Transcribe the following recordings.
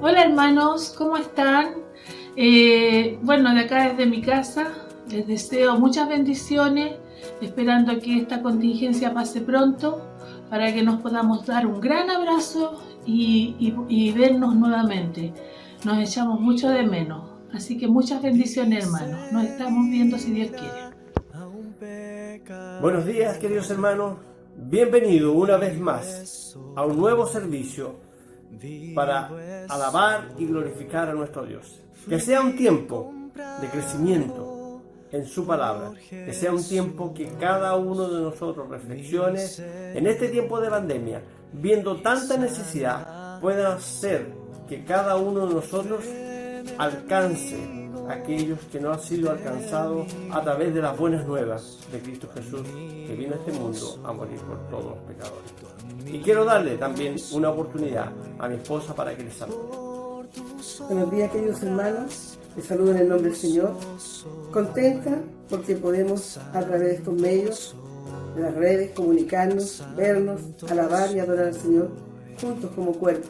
Hola hermanos, ¿cómo están? Bueno, de acá desde mi casa les deseo muchas bendiciones, esperando que esta contingencia pase pronto para que nos podamos dar un gran abrazo y vernos nuevamente. Nos echamos mucho de menos, así que muchas bendiciones hermanos. Nos estamos viendo si Dios quiere. Buenos días, queridos hermanos. Bienvenido una vez más a un nuevo servicio para alabar y glorificar a nuestro Dios. Que sea un tiempo de crecimiento en su palabra. Que sea un tiempo que cada uno de nosotros reflexione en este tiempo de pandemia, viendo tanta necesidad, pueda hacer que cada uno de nosotros alcance aquellos que no han sido alcanzados a través de las buenas nuevas de Cristo Jesús, que vino a este mundo a morir por todos los pecadores. Y quiero darle también una oportunidad a mi esposa para que les salude. Buenos días, queridos hermanos. Les saludo en el nombre del Señor. Contenta porque podemos a través de estos medios, de las redes, comunicarnos, vernos, alabar y adorar al Señor juntos como cuerpo,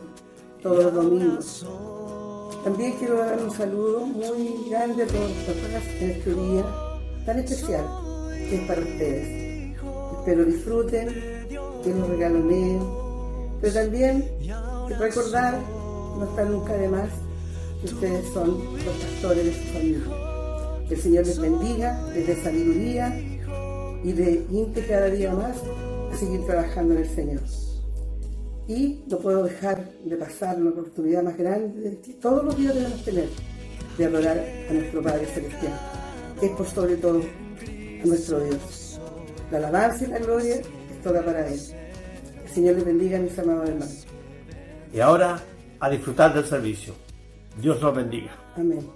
todos los domingos. También quiero dar un saludo muy grande a todos los papás en este día tan especial que es para ustedes. Espero disfruten, que los regaloneen, pero también recordar, no está nunca de más, que ustedes son los pastores de su familia. Que el Señor les bendiga, les dé sabiduría y les inste cada día más a seguir trabajando en el Señor. Y no puedo dejar de pasar una oportunidad más grande que todos los días debemos tener de adorar a nuestro Padre Celestial, que es por sobre todo a nuestro Dios. La alabanza y la gloria es toda para Él. El Señor les bendiga, mis amados hermanos. Y ahora a disfrutar del servicio. Dios los bendiga. Amén.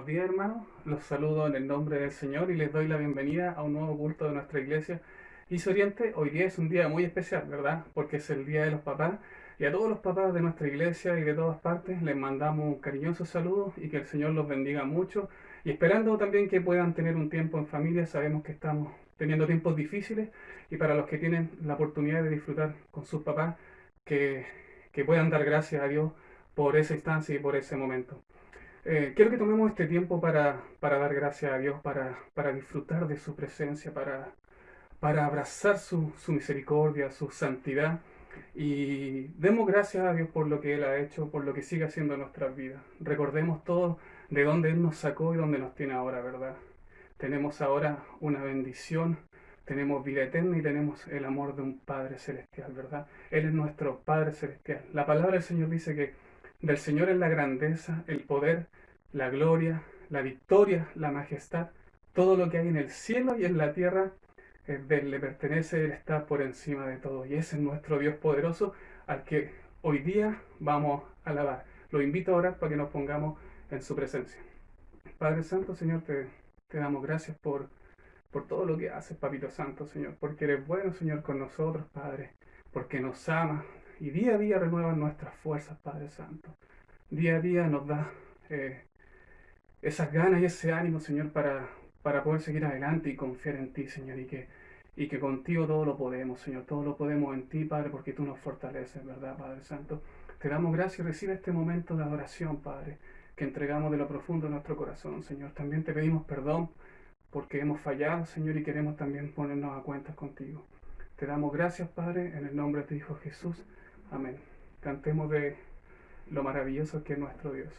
Buenos días, hermanos. Los saludo en el nombre del Señor y les doy la bienvenida a un nuevo culto de nuestra iglesia Iglesia Oriente. Hoy día es un día muy especial, ¿verdad? Porque es el Día de los Papás. Y a todos los papás de nuestra iglesia y de todas partes les mandamos un cariñoso saludo y que el Señor los bendiga mucho. Y esperando también que puedan tener un tiempo en familia. Sabemos que estamos teniendo tiempos difíciles y para los que tienen la oportunidad de disfrutar con sus papás, que puedan dar gracias a Dios por esa instancia y por ese momento. Quiero que tomemos este tiempo para dar gracias a Dios, para disfrutar de su presencia, para abrazar su misericordia, su santidad, y demos gracias a Dios por lo que Él ha hecho, por lo que sigue haciendo en nuestras vidas. Recordemos todo de dónde Él nos sacó y dónde nos tiene ahora, ¿verdad? Tenemos ahora una bendición, tenemos vida eterna y tenemos el amor de un Padre Celestial, ¿verdad? Él es nuestro Padre Celestial. La palabra del Señor dice que del Señor es la grandeza, el poder, la gloria, la victoria, la majestad. Todo lo que hay en el cielo y en la tierra es de Él, le pertenece, Él está por encima de todo. Y ese es nuestro Dios poderoso al que hoy día vamos a alabar. Lo invito a orar para que nos pongamos en su presencia. Padre Santo, Señor, te damos gracias por todo lo que haces, Papito Santo, Señor, porque eres bueno, Señor, con nosotros, Padre, porque nos amas y día a día renuevas nuestras fuerzas, Padre Santo. Día a día nos da esas ganas y ese ánimo, Señor, para poder seguir adelante y confiar en ti, Señor, y que contigo todo lo podemos, Señor, todo lo podemos en ti, Padre, porque tú nos fortaleces, ¿verdad, Padre Santo? Te damos gracias y recibe este momento de adoración, Padre, que entregamos de lo profundo de nuestro corazón, Señor. También te pedimos perdón porque hemos fallado, Señor, y queremos también ponernos a cuentas contigo. Te damos gracias, Padre, en el nombre de tu Hijo Jesús. Amén. Cantemos de lo maravilloso que es nuestro Dios.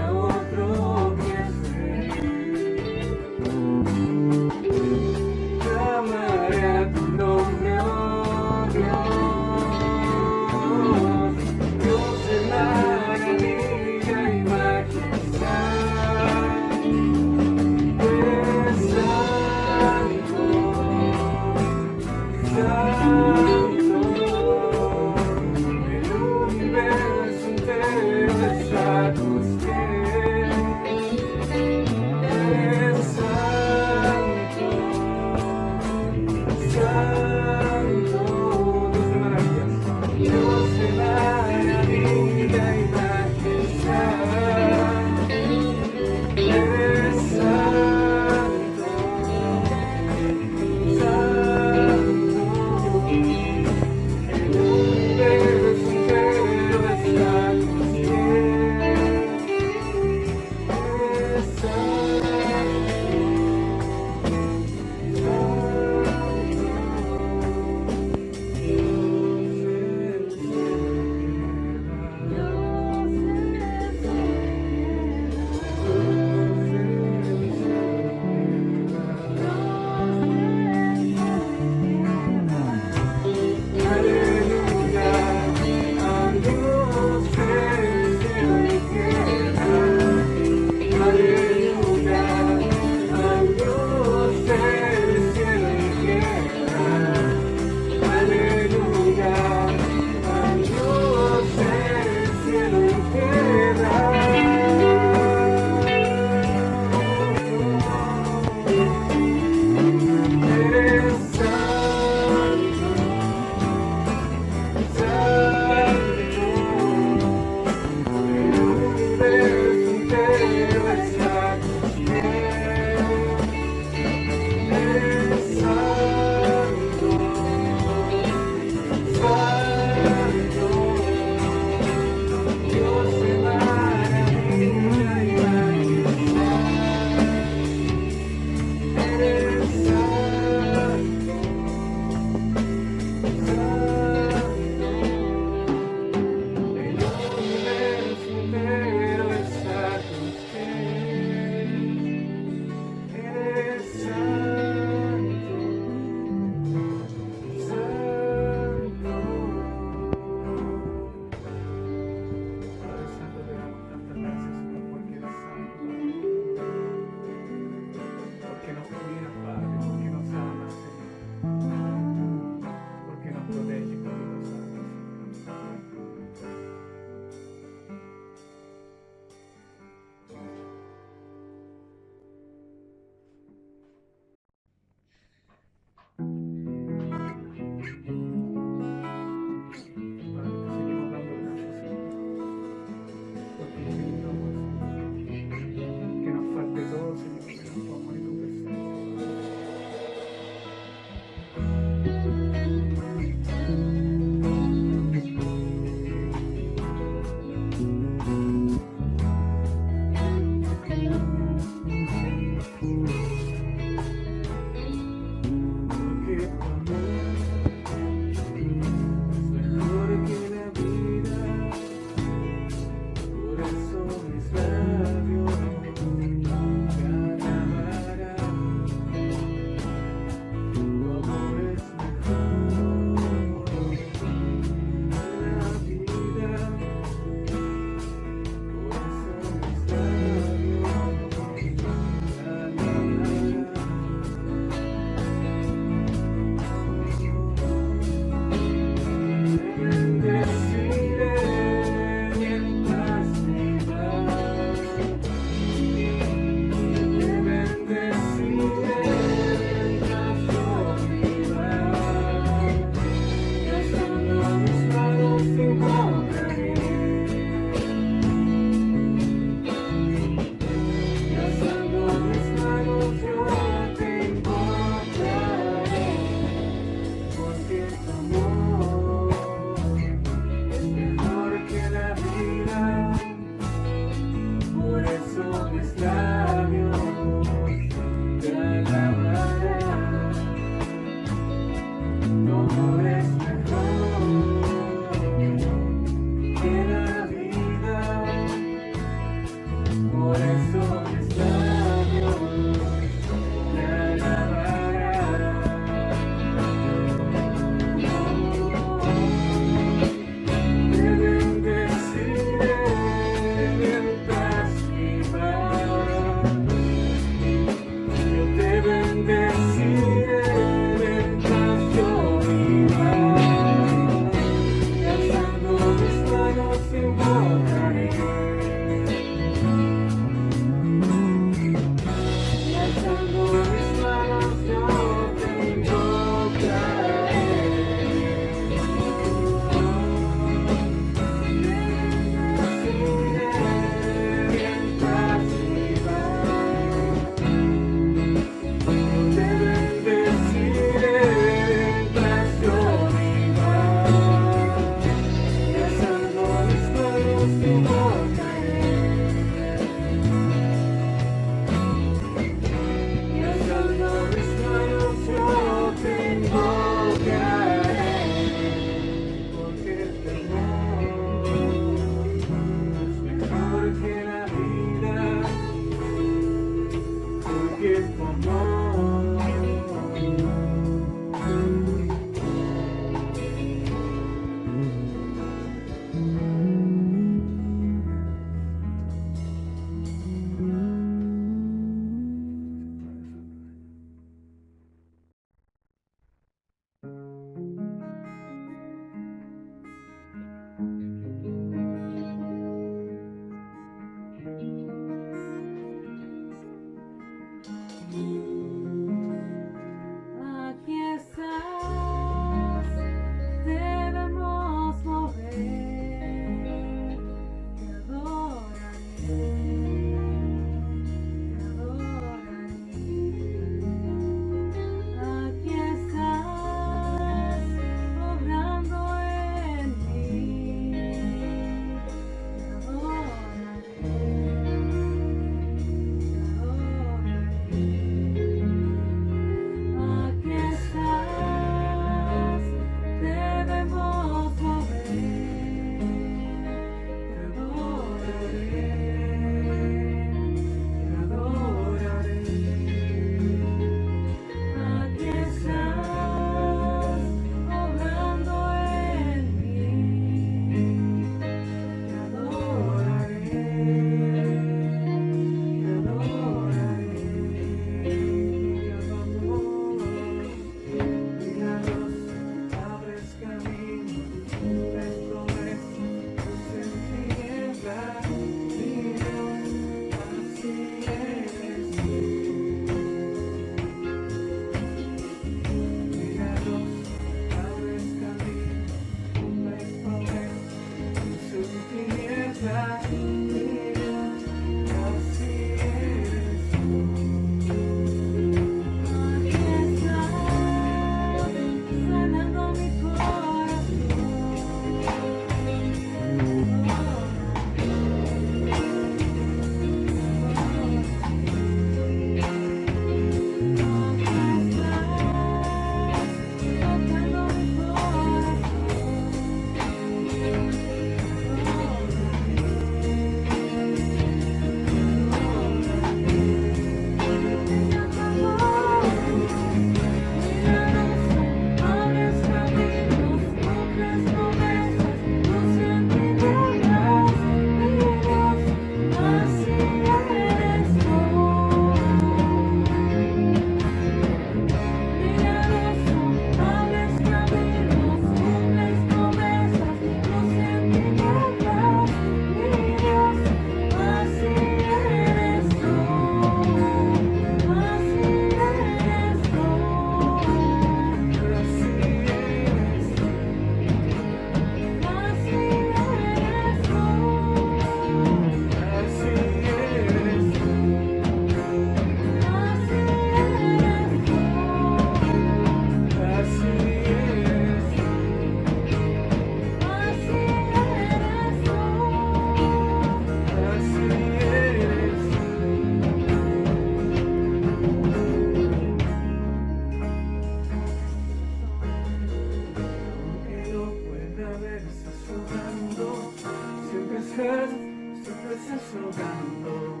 estás sobrando,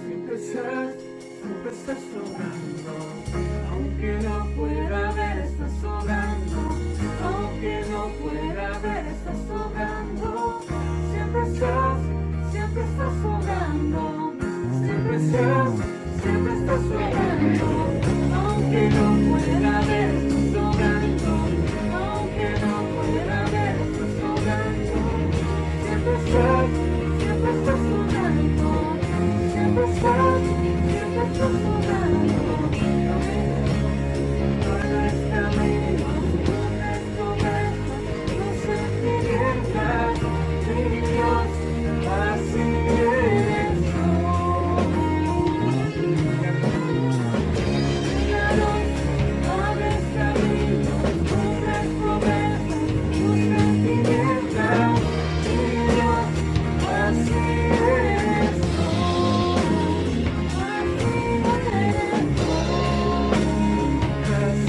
siempre estás sobrando, aunque no pueda ver, estás sobrando, aunque no pueda ver, estás sobrando, siempre estás sobrando, siempre estás sobrando, aunque no pueda ver, estás sobrando, aunque no pueda ver, estás sobrando, siempre estás sobrando, siempre estás sobrando. Nuestros caminos, nuestras promesas, nos sentimientos, mi Dios, así eres tú.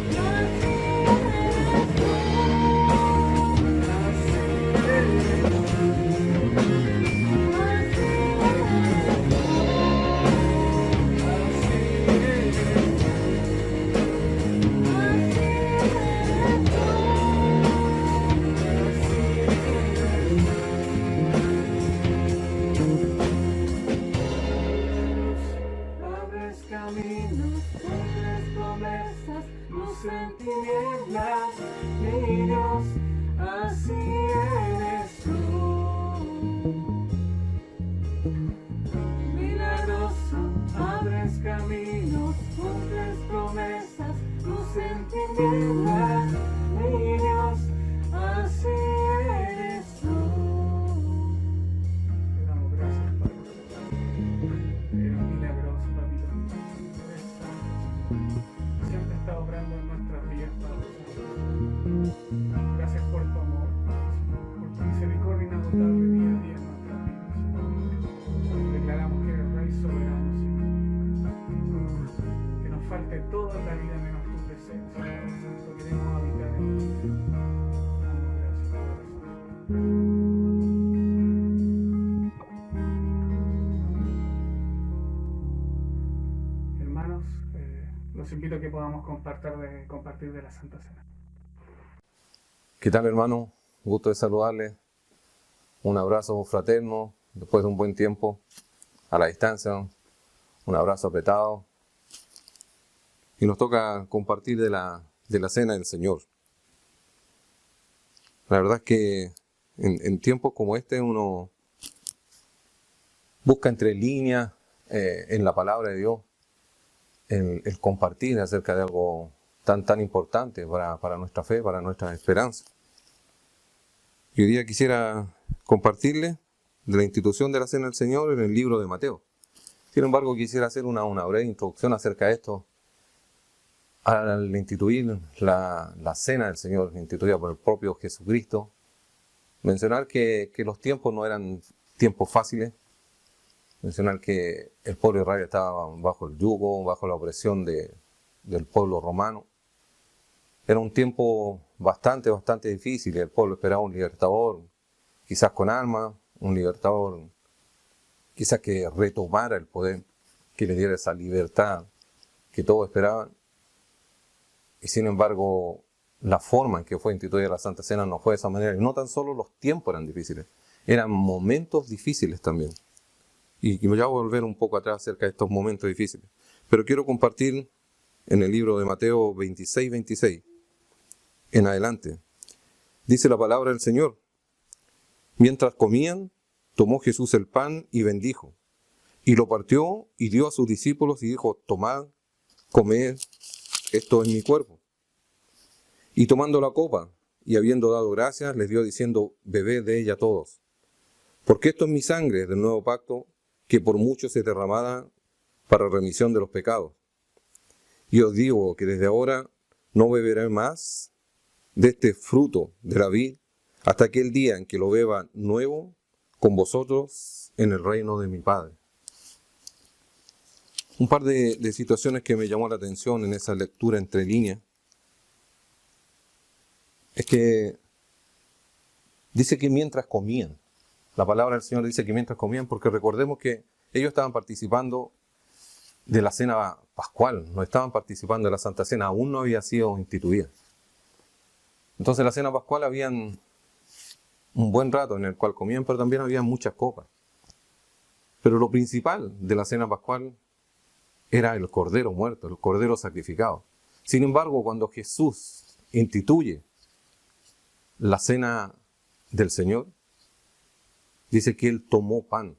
Míranos, abres caminos, nuestras promesas, tus sentimientos, mi Dios, así eres tú. Así eres tú. Así eres tú. Así eres tú. Abres caminos, cumples promesas, luz en tinieblas, mi Dios, así eres tú. Milagroso, abres caminos, cumples promesas, luz en tinieblas, mi Dios, así eres tú. Te damos gracias, Padre. Eres milagroso, papito. Eres santo. Siempre estás obrando en nuestras vidas, Padre. Gracias por tu amor, por tu misericordia inagotable día a día en nuestras vidas. Declaramos que eres Rey soberano, Señor. Que nos falte toda la vida menos tu presencia. Lo queremos habitar en ti. Damos gracias, Padre. Hermanos, los invito a que podamos compartir de la Santa Cena. ¿Qué tal, hermano? Gusto de saludarles. Un abrazo fraterno después de un buen tiempo a la distancia. Un abrazo apretado. Y nos toca compartir de la cena del Señor. La verdad es que en tiempos como este uno busca entre líneas en la palabra de Dios el compartir acerca de algo tan importante para nuestra fe, para nuestra esperanza. Y hoy día quisiera compartirles de la institución de la Cena del Señor en el libro de Mateo. Sin embargo, quisiera hacer una breve introducción acerca de esto. Al instituir la Cena del Señor, instituida por el propio Jesucristo, mencionar que los tiempos no eran tiempos fáciles, mencionar que el pueblo de Israel estaba bajo el yugo, bajo la opresión del pueblo romano. Era un tiempo bastante difícil. El pueblo esperaba un libertador, quizás con armas, un libertador quizás que retomara el poder, que le diera esa libertad que todos esperaban. Y sin embargo, la forma en que fue instituida la Santa Cena no fue de esa manera. Y no tan solo los tiempos eran difíciles, eran momentos difíciles también. Y ya voy a volver un poco atrás acerca de estos momentos difíciles. Pero quiero compartir en el libro de Mateo 26 en adelante. Dice la palabra del Señor: mientras comían, tomó Jesús el pan y bendijo, y lo partió y dio a sus discípulos y dijo: tomad, comed, esto es mi cuerpo. Y tomando la copa y habiendo dado gracias, les dio diciendo: bebed de ella todos, porque esto es mi sangre del nuevo pacto, que por muchos es derramada para remisión de los pecados. Y os digo que desde ahora no beberé más de este fruto de la vid hasta aquel día en que lo beba nuevo con vosotros en el reino de mi Padre. Un par de situaciones que me llamó la atención en esa lectura entre líneas es que dice que mientras comían, la palabra del Señor dice que mientras comían, porque recordemos que ellos estaban participando de la cena pascual, no estaban participando de la Santa Cena, aún no había sido instituida. Entonces la cena pascual habían un buen rato en el cual comían, pero también había muchas copas. Pero lo principal de la cena pascual era el cordero muerto, el cordero sacrificado. Sin embargo, cuando Jesús instituye la cena del Señor, dice que Él tomó pan.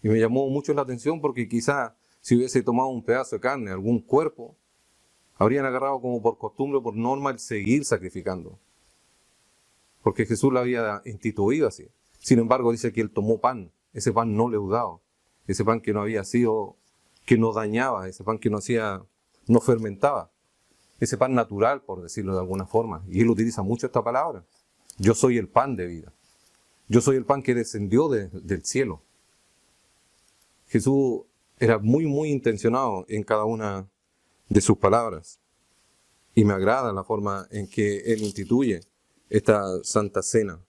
Y me llamó mucho la atención porque quizá si hubiese tomado un pedazo de carne, algún cuerpo, habrían agarrado como por costumbre, por norma, el seguir sacrificando. Porque Jesús lo había instituido así. Sin embargo, dice que Él tomó pan, ese pan no leudado, ese pan que no había sido, que no dañaba, ese pan que no fermentaba, ese pan natural, por decirlo de alguna forma. Y Él utiliza mucho esta palabra. Yo soy el pan de vida. Yo soy el pan que descendió del cielo. Jesús era muy, muy intencionado en cada una de sus palabras. Y me agrada la forma en que Él instituye esta Santa Cena.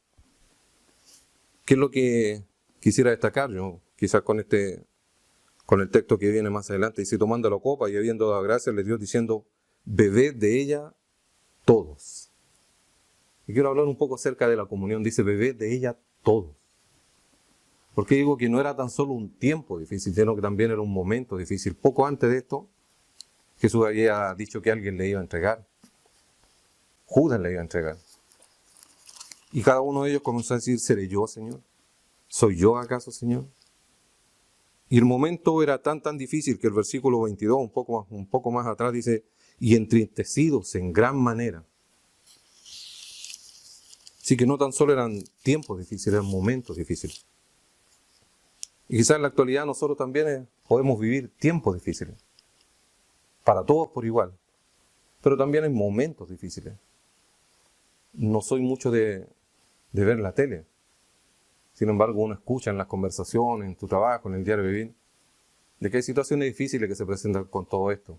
¿Qué es lo que quisiera destacar yo? Quizás con el texto que viene más adelante. Dice, tomando la copa y habiendo dado gracias, le dio diciendo, bebed de ella todos. Y quiero hablar un poco acerca de la comunión. Dice, bebed de ella todos. Porque digo que no era tan solo un tiempo difícil, sino que también era un momento difícil. Poco antes de esto, Jesús había dicho que alguien le iba a entregar. Judas le iba a entregar. Y cada uno de ellos comenzó a decir, ¿seré yo, Señor? ¿Soy yo acaso, Señor? Y el momento era tan difícil que el versículo 22, un poco más atrás, dice, y entristecidos en gran manera. Así que no tan solo eran tiempos difíciles, eran momentos difíciles. Y quizás en la actualidad nosotros también podemos vivir tiempos difíciles. Para todos por igual. Pero también hay momentos difíciles. No soy mucho de ver la tele. Sin embargo, uno escucha en las conversaciones, en tu trabajo, en el diario vivir, de que hay situaciones difíciles que se presentan con todo esto.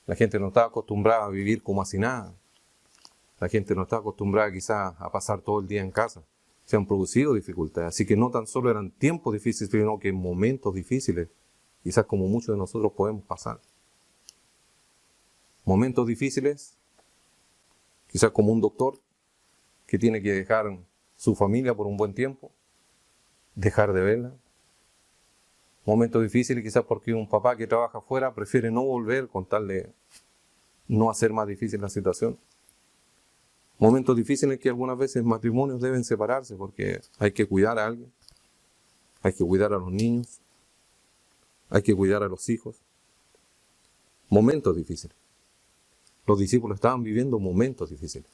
La gente no está acostumbrada a vivir como así nada. La gente no está acostumbrada quizás a pasar todo el día en casa. Se han producido dificultades. Así que no tan solo eran tiempos difíciles, sino que momentos difíciles, quizás como muchos de nosotros podemos pasar. Momentos difíciles, quizás como un doctor que tiene que dejar su familia por un buen tiempo, dejar de verla. Momentos difíciles quizás porque un papá que trabaja afuera prefiere no volver con tal de no hacer más difícil la situación. Momentos difíciles que algunas veces matrimonios deben separarse porque hay que cuidar a alguien, hay que cuidar a los niños, hay que cuidar a los hijos. Momentos difíciles. Los discípulos estaban viviendo momentos difíciles.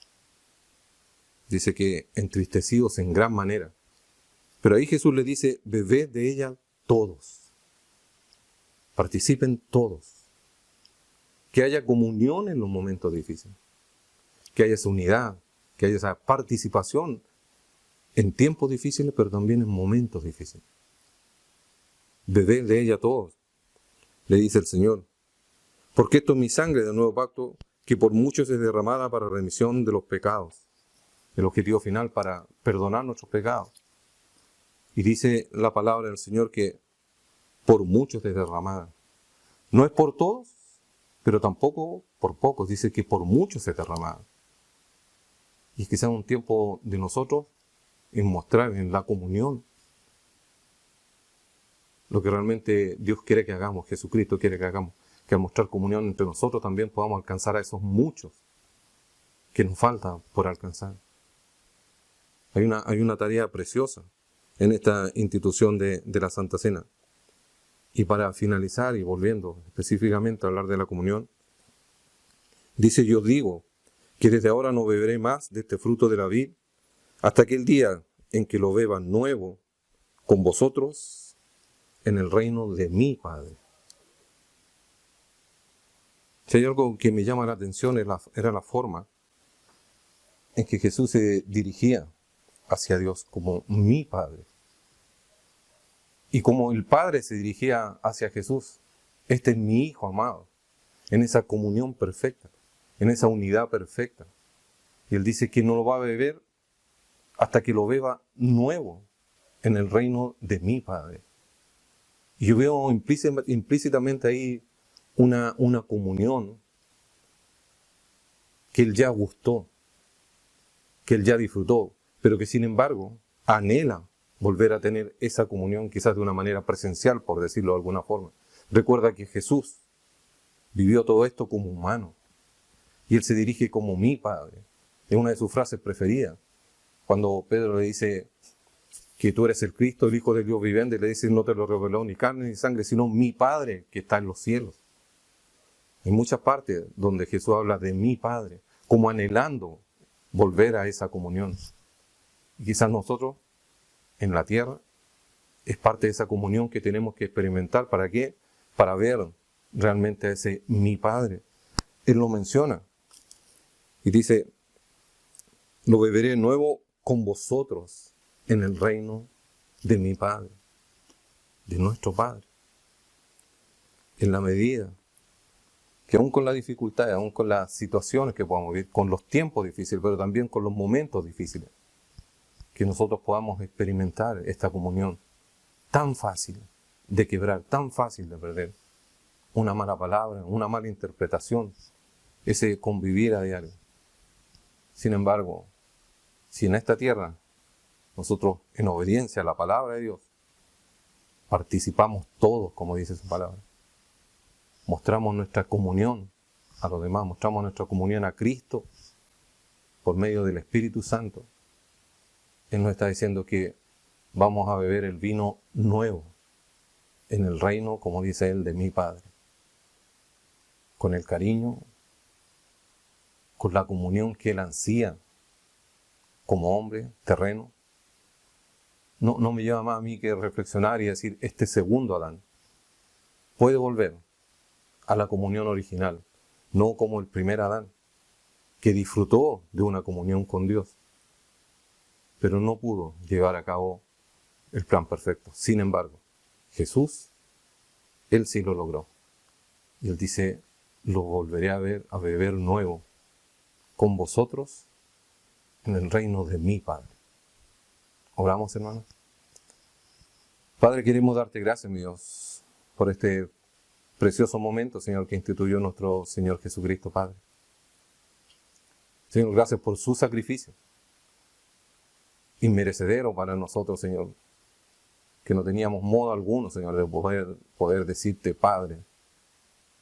Dice que entristecidos en gran manera. Pero ahí Jesús le dice, bebed de ella todos. Participen todos. Que haya comunión en los momentos difíciles. Que haya esa unidad, que haya esa participación en tiempos difíciles, pero también en momentos difíciles. Bebed de ella todos, le dice el Señor. Porque esto es mi sangre del nuevo pacto, que por muchos es derramada para remisión de los pecados. El objetivo final para perdonar nuestros pecados. Y dice la palabra del Señor que por muchos es derramada. No es por todos, pero tampoco por pocos. Dice que por muchos es derramada. Y es quizás un tiempo de nosotros en mostrar en la comunión lo que realmente Dios quiere que hagamos, Jesucristo quiere que hagamos, que al mostrar comunión entre nosotros también podamos alcanzar a esos muchos que nos falta por alcanzar. Hay una tarea preciosa en esta institución de la Santa Cena. Y para finalizar y volviendo específicamente a hablar de la comunión, dice, yo digo que desde ahora no beberé más de este fruto de la vid hasta aquel día en que lo beba nuevo con vosotros en el reino de mi Padre. Si hay algo que me llama la atención era la forma en que Jesús se dirigía hacia Dios como mi Padre. Y como el Padre se dirigía hacia Jesús, este es mi Hijo amado, en esa comunión perfecta, en esa unidad perfecta. Y Él dice que no lo va a beber hasta que lo vea nuevo en el reino de mi Padre. Y yo veo implícitamente ahí una comunión que Él ya gustó, que Él ya disfrutó, pero que sin embargo anhela volver a tener esa comunión, quizás de una manera presencial, por decirlo de alguna forma. Recuerda que Jesús vivió todo esto como humano, y Él se dirige como mi Padre. Es una de sus frases preferidas. Cuando Pedro le dice que tú eres el Cristo, el Hijo del Dios viviente, le dice: no te lo reveló ni carne ni sangre, sino mi Padre que está en los cielos. Hay muchas partes donde Jesús habla de mi Padre, como anhelando volver a esa comunión. Y quizás nosotros, en la tierra, es parte de esa comunión que tenemos que experimentar. ¿Para qué? Para ver realmente a ese mi Padre. Él lo menciona y dice: lo beberé de nuevo con vosotros en el reino de mi Padre, de nuestro Padre. En la medida que aún con la dificultad, aún con las situaciones que podamos vivir, con los tiempos difíciles, pero también con los momentos difíciles, que nosotros podamos experimentar esta comunión tan fácil de quebrar, tan fácil de perder. Una mala palabra, una mala interpretación, ese convivir a diario. Sin embargo, si en esta tierra nosotros, en obediencia a la palabra de Dios, participamos todos, como dice su palabra, mostramos nuestra comunión a los demás, mostramos nuestra comunión a Cristo por medio del Espíritu Santo, Él nos está diciendo que vamos a beber el vino nuevo en el reino, como dice Él, de mi Padre. Con el cariño, con la comunión que Él ansía como hombre terreno. No me lleva más a mí que reflexionar y decir: este segundo Adán puede volver a la comunión original, no como el primer Adán, que disfrutó de una comunión con Dios, pero no pudo llevar a cabo el plan perfecto. Sin embargo, Jesús, Él sí lo logró. Y Él dice: lo volveré a beber nuevo con vosotros en el reino de mi Padre. Oramos, hermanos. Padre, queremos darte gracias, mi Dios, por este precioso momento, Señor, que instituyó nuestro Señor Jesucristo, Padre. Señor, gracias por su sacrificio inmerecedero para nosotros, Señor, que no teníamos modo alguno, Señor, de poder decirte Padre.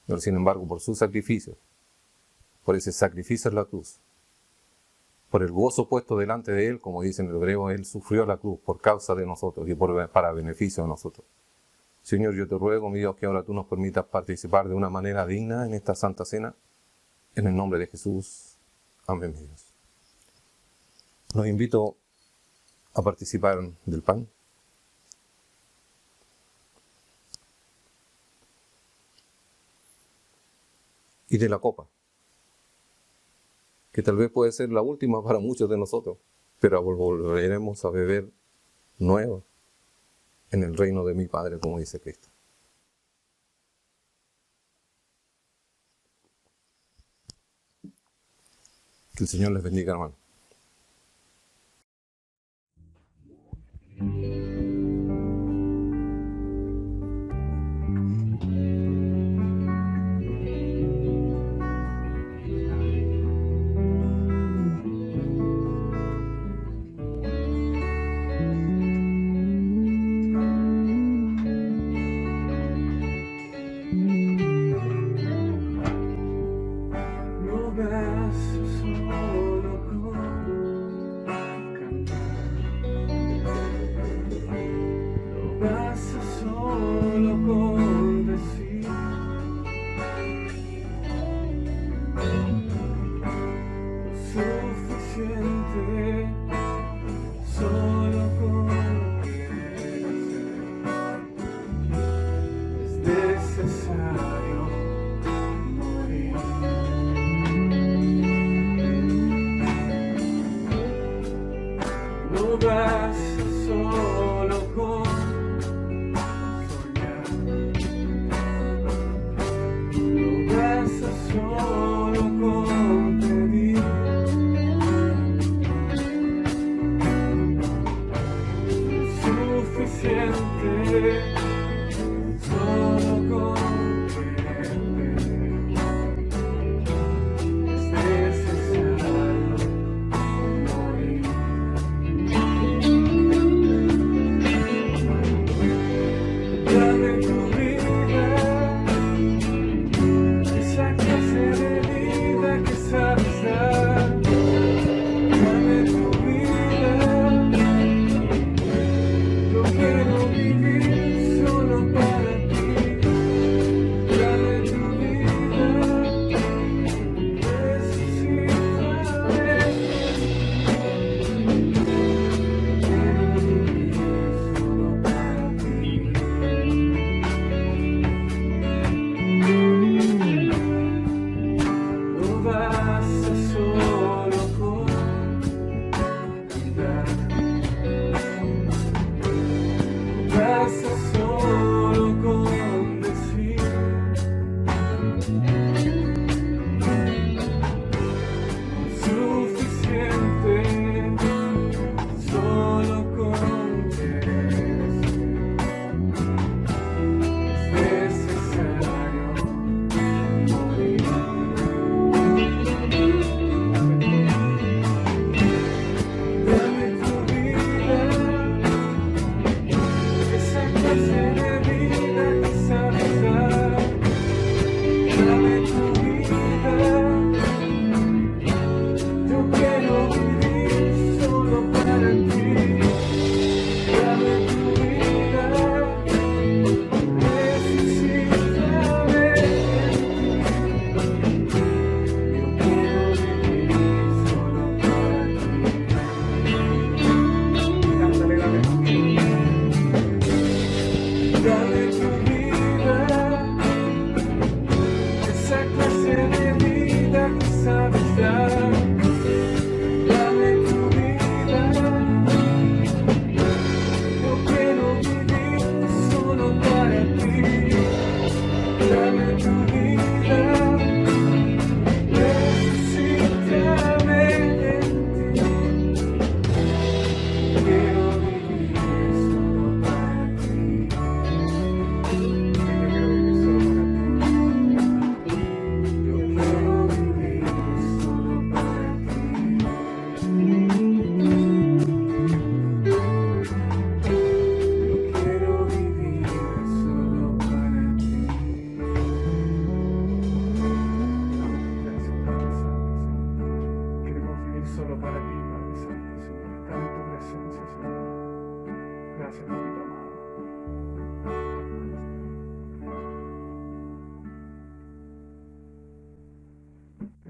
Pero sin embargo, por su sacrificio, por ese sacrificio en la cruz, por el gozo puesto delante de Él, como dice en el hebreo, Él sufrió la cruz por causa de nosotros y para beneficio de nosotros. Señor, yo te ruego, mi Dios, que ahora tú nos permitas participar de una manera digna en esta Santa Cena, en el nombre de Jesús. Amén, mi Dios. Los invito a participar del pan. Y de la copa, que tal vez puede ser la última para muchos de nosotros, pero volveremos a beber nuevo en el reino de mi Padre, como dice Cristo. Que el Señor les bendiga, hermano. No basta solo con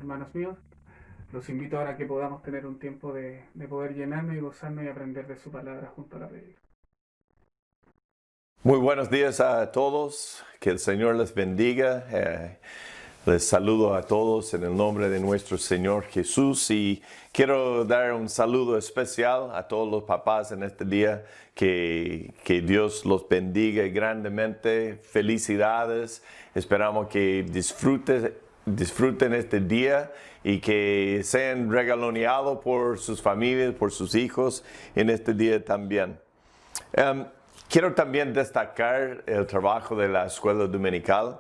hermanos míos. Los invito ahora a que podamos tener un tiempo de poder llenarnos y gozarnos y aprender de su palabra junto a la prédica. Muy buenos días a todos, que el Señor les bendiga. Les saludo a todos en el nombre de nuestro Señor Jesús y quiero dar un saludo especial a todos los papás en este día. Que Dios los bendiga grandemente. Felicidades. Esperamos que disfruten este día y que sean regaloneados por sus familias, por sus hijos en este día también. Quiero también destacar el trabajo de la escuela dominical.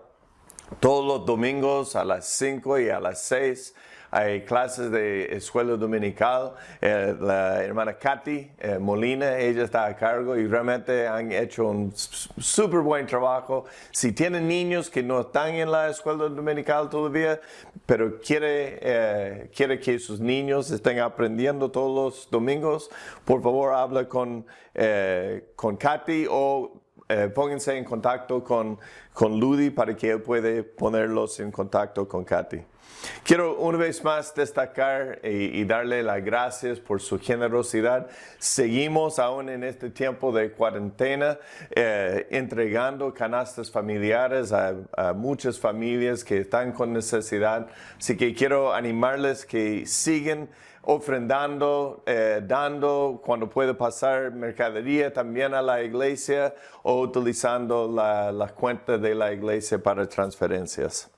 Todos los domingos a las 5 y a las 6 hay clases de escuela dominical. La hermana Katy Molina, ella está a cargo y realmente han hecho un súper buen trabajo. Si tienen niños que no están en la escuela dominical todavía, pero quiere que sus niños estén aprendiendo todos los domingos, por favor habla con Katy o pónganse en contacto con Ludi para que él pueda ponerlos en contacto con Katy. Quiero una vez más destacar y darle las gracias por su generosidad. Seguimos aún en este tiempo de cuarentena entregando canastas familiares a muchas familias que están con necesidad. Así que quiero animarles que sigan ofrendando, dando cuando puede pasar mercadería también a la iglesia o utilizando la cuenta de la iglesia para transferencias.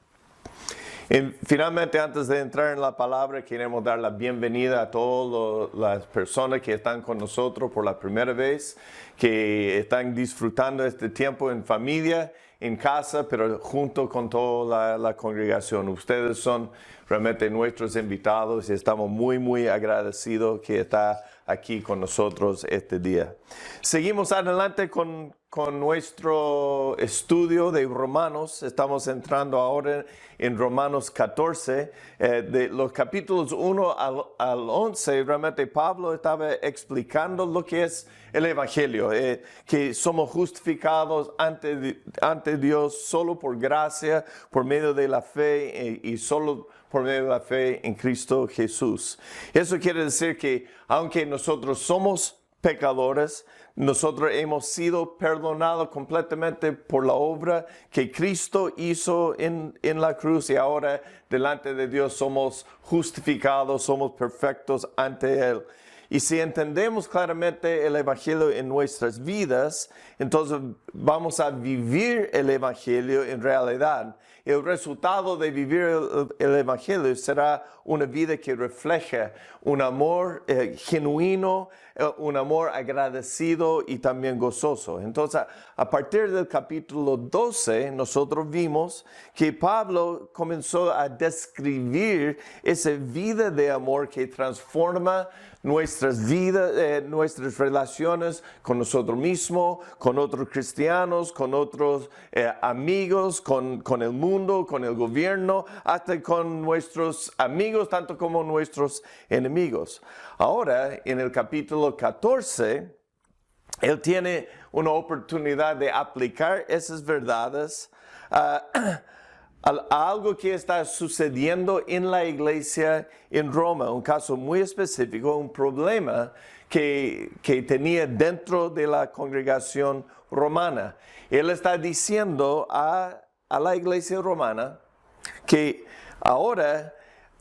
Y finalmente, antes de entrar en la palabra, queremos dar la bienvenida a todas las personas que están con nosotros por la primera vez, que están disfrutando este tiempo en familia, en casa, pero junto con toda la congregación. Ustedes son realmente nuestros invitados y estamos muy, muy agradecidos que está aquí con nosotros este día. Seguimos adelante con nuestro estudio de Romanos. Estamos entrando ahora en Romanos 14. De los capítulos 1 al 11, realmente Pablo estaba explicando lo que es el Evangelio, que somos justificados ante Dios solo por gracia, por medio de la fe y solo por medio de la fe en Cristo Jesús. Eso quiere decir que aunque nosotros somos pecadores, nosotros hemos sido perdonados completamente por la obra que Cristo hizo en la cruz y ahora delante de Dios somos justificados, somos perfectos ante Él. Y si entendemos claramente el Evangelio en nuestras vidas, entonces vamos a vivir el Evangelio en realidad. El resultado de vivir el Evangelio será una vida que refleja un amor genuino, un amor agradecido y también gozoso. Entonces, a partir del capítulo 12, nosotros vimos que Pablo comenzó a describir esa vida de amor que transforma nuestras vidas, nuestras relaciones con nosotros mismos, con otros cristianos, con otros amigos, con el mundo, con el gobierno, hasta con nuestros amigos, tanto como nuestros enemigos. Ahora, en el capítulo 14, él tiene una oportunidad de aplicar esas verdades a algo que está sucediendo en la iglesia en Roma, un caso muy específico, un problema que tenía dentro de la congregación romana. Él está diciendo a la iglesia romana que ahora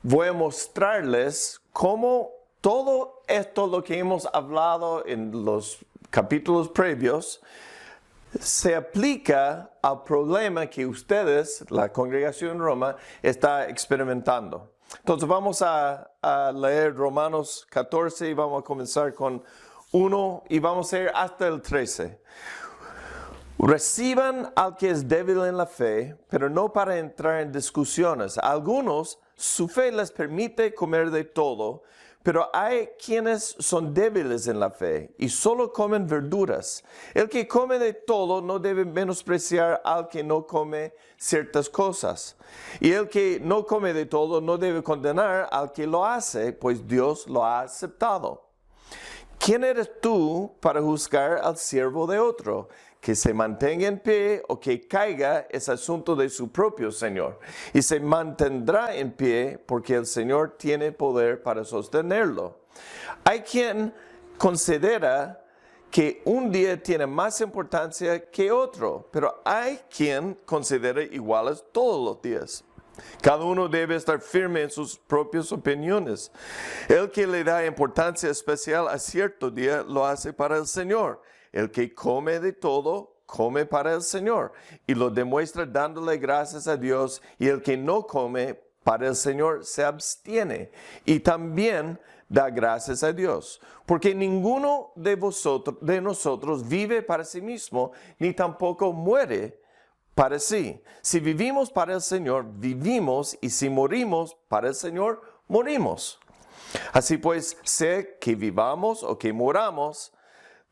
voy a mostrarles cómo todo esto, lo que hemos hablado en los capítulos previos, se aplica al problema que ustedes, la congregación en Roma, está experimentando. Entonces vamos a leer Romanos 14 y vamos a comenzar con 1 y vamos a ir hasta el 13. Reciban al que es débil en la fe, pero no para entrar en discusiones. A algunos su fe les permite comer de todo, pero hay quienes son débiles en la fe y solo comen verduras. El que come de todo no debe menospreciar al que no come ciertas cosas. Y el que no come de todo no debe condenar al que lo hace, pues Dios lo ha aceptado. ¿Quién eres tú para juzgar al siervo de otro? que se mantenga en pie o que caiga es asunto de su propio Señor. Y se mantendrá en pie porque el Señor tiene poder para sostenerlo. Hay quien considera que un día tiene más importancia que otro, pero hay quien considera iguales todos los días. Cada uno debe estar firme en sus propias opiniones. El que le da importancia especial a cierto día lo hace para el Señor. El que come de todo, come para el Señor y lo demuestra dándole gracias a Dios. Y el que no come para el Señor se abstiene y también da gracias a Dios. Porque ninguno de nosotros vive para sí mismo, ni tampoco muere para sí. Si vivimos para el Señor, vivimos, y si morimos para el Señor, morimos. Así pues, sea que vivamos o que moramos,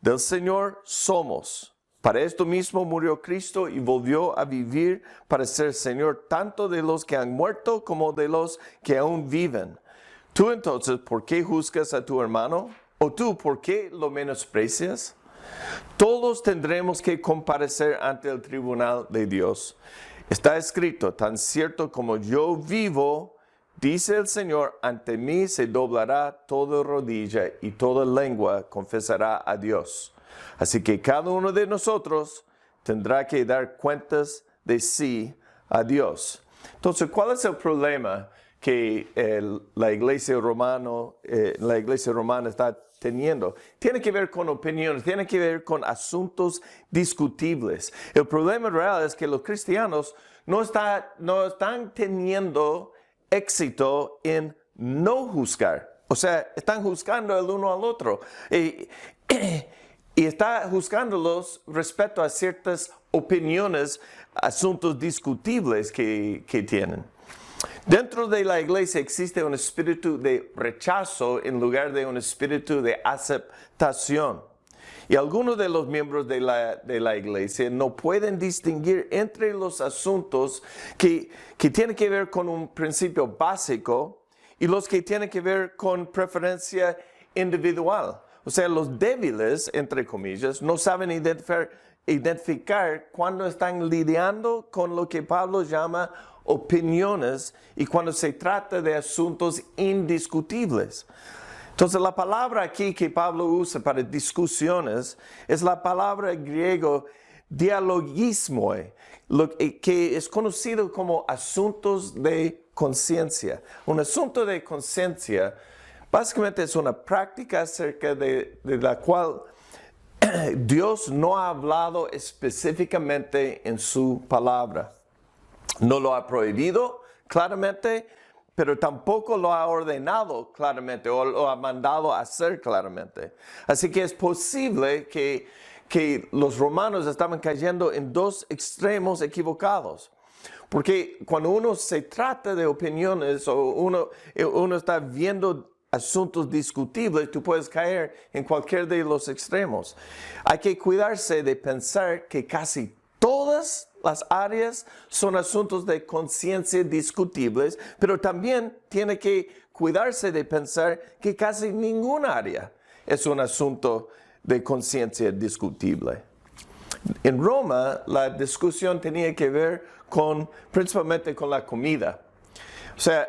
del Señor somos. Para esto mismo murió Cristo y volvió a vivir para ser Señor tanto de los que han muerto como de los que aún viven. Tú entonces, ¿por qué juzgas a tu hermano? ¿O tú, por qué lo menosprecias? Todos tendremos que comparecer ante el tribunal de Dios. Está escrito, tan cierto como yo vivo, dice el Señor, ante mí se doblará toda rodilla y toda lengua confesará a Dios. Así que cada uno de nosotros tendrá que dar cuentas de sí a Dios. Entonces, ¿cuál es el problema que la iglesia romana está teniendo? Tiene que ver con opiniones, tiene que ver con asuntos discutibles. El problema real es que los cristianos no están teniendo éxito en no juzgar. O sea, están juzgando el uno al otro. Y está juzgándolos respecto a ciertas opiniones, asuntos discutibles que tienen. Dentro de la iglesia existe un espíritu de rechazo en lugar de un espíritu de aceptación. Y algunos de los miembros de la iglesia no pueden distinguir entre los asuntos que tienen que ver con un principio básico y los que tienen que ver con preferencia individual. O sea, los débiles, entre comillas, no saben identificar cuando están lidiando con lo que Pablo llama opiniones y cuando se trata de asuntos indiscutibles. Entonces, la palabra aquí que Pablo usa para discusiones es la palabra griego dialogismo, que es conocido como asuntos de conciencia. Un asunto de conciencia básicamente es una práctica acerca de la cual Dios no ha hablado específicamente en su palabra. No lo ha prohibido claramente, pero tampoco lo ha ordenado claramente o lo ha mandado a hacer claramente. Así que es posible que los romanos estaban cayendo en dos extremos equivocados. Porque cuando uno se trata de opiniones o uno está viendo asuntos discutibles, tú puedes caer en cualquier de los extremos. Hay que cuidarse de pensar que casi todas las áreas son asuntos de conciencia discutibles, pero también tiene que cuidarse de pensar que casi ninguna área es un asunto de conciencia discutible. En Roma, la discusión tenía que ver principalmente con la comida. O sea,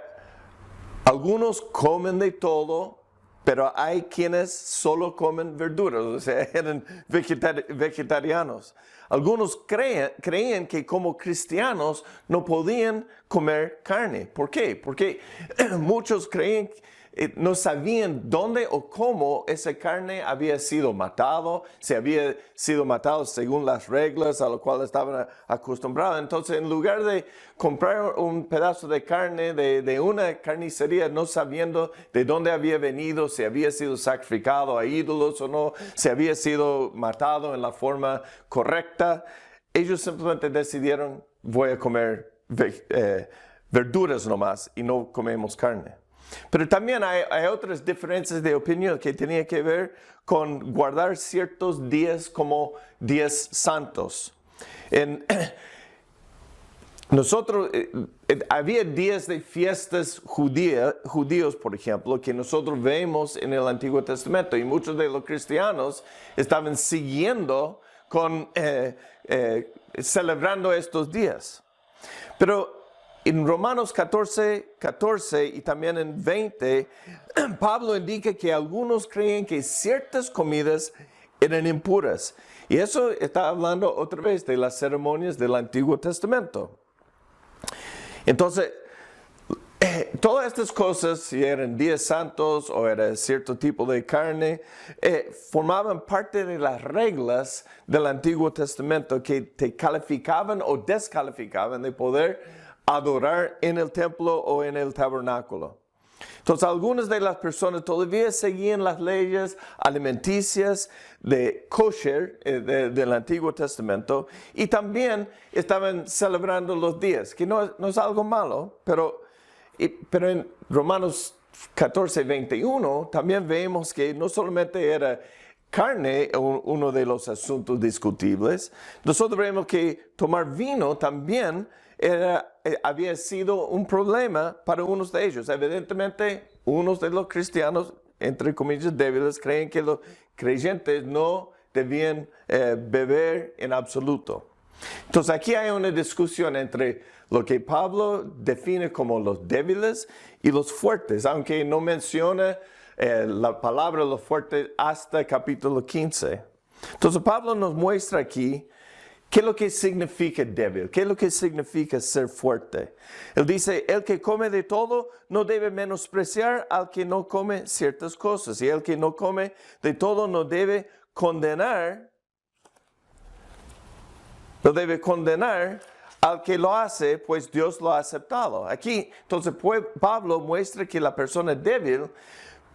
algunos comen de todo, pero hay quienes solo comen verduras, o sea, eran vegetarianos. Algunos creían que como cristianos no podían comer carne. ¿Por qué? Porque muchos creían no sabían dónde o cómo esa carne había sido matado, si había sido matado según las reglas a las cuales estaban acostumbrados. Entonces, en lugar de comprar un pedazo de carne de una carnicería, no sabiendo de dónde había venido, si había sido sacrificado a ídolos o no, si había sido matado en la forma correcta, ellos simplemente decidieron, voy a comer verduras nomás y no comemos carne. Pero también hay otras diferencias de opinión que tenían que ver con guardar ciertos días como días santos. Había días de fiestas judíos, por ejemplo, que nosotros vemos en el Antiguo Testamento, y muchos de los cristianos estaban siguiendo celebrando estos días. Pero en Romanos 14 y también en 20, Pablo indica que algunos creen que ciertas comidas eran impuras. Y eso está hablando otra vez de las ceremonias del Antiguo Testamento. Entonces, todas estas cosas, si eran días santos o era cierto tipo de carne, formaban parte de las reglas del Antiguo Testamento que te calificaban o descalificaban de poder adorar en el templo o en el tabernáculo. Entonces, algunas de las personas todavía seguían las leyes alimenticias de kosher del Antiguo Testamento y también estaban celebrando los días, que no es algo malo, pero en Romanos 14, 21 también vemos que no solamente era carne uno de los asuntos discutibles, nosotros vemos que tomar vino también había sido un problema para unos de ellos. Evidentemente, unos de los cristianos, entre comillas débiles, creen que los creyentes no debían beber en absoluto. Entonces aquí hay una discusión entre lo que Pablo define como los débiles y los fuertes, aunque no menciona la palabra los fuertes hasta capítulo 15. Entonces Pablo nos muestra aquí qué es lo que significa débil, qué es lo que significa ser fuerte. Él dice, el que come de todo no debe menospreciar al que no come ciertas cosas, y el que no come de todo no debe condenar al que lo hace, pues Dios lo ha aceptado. Aquí, entonces, Pablo muestra que la persona débil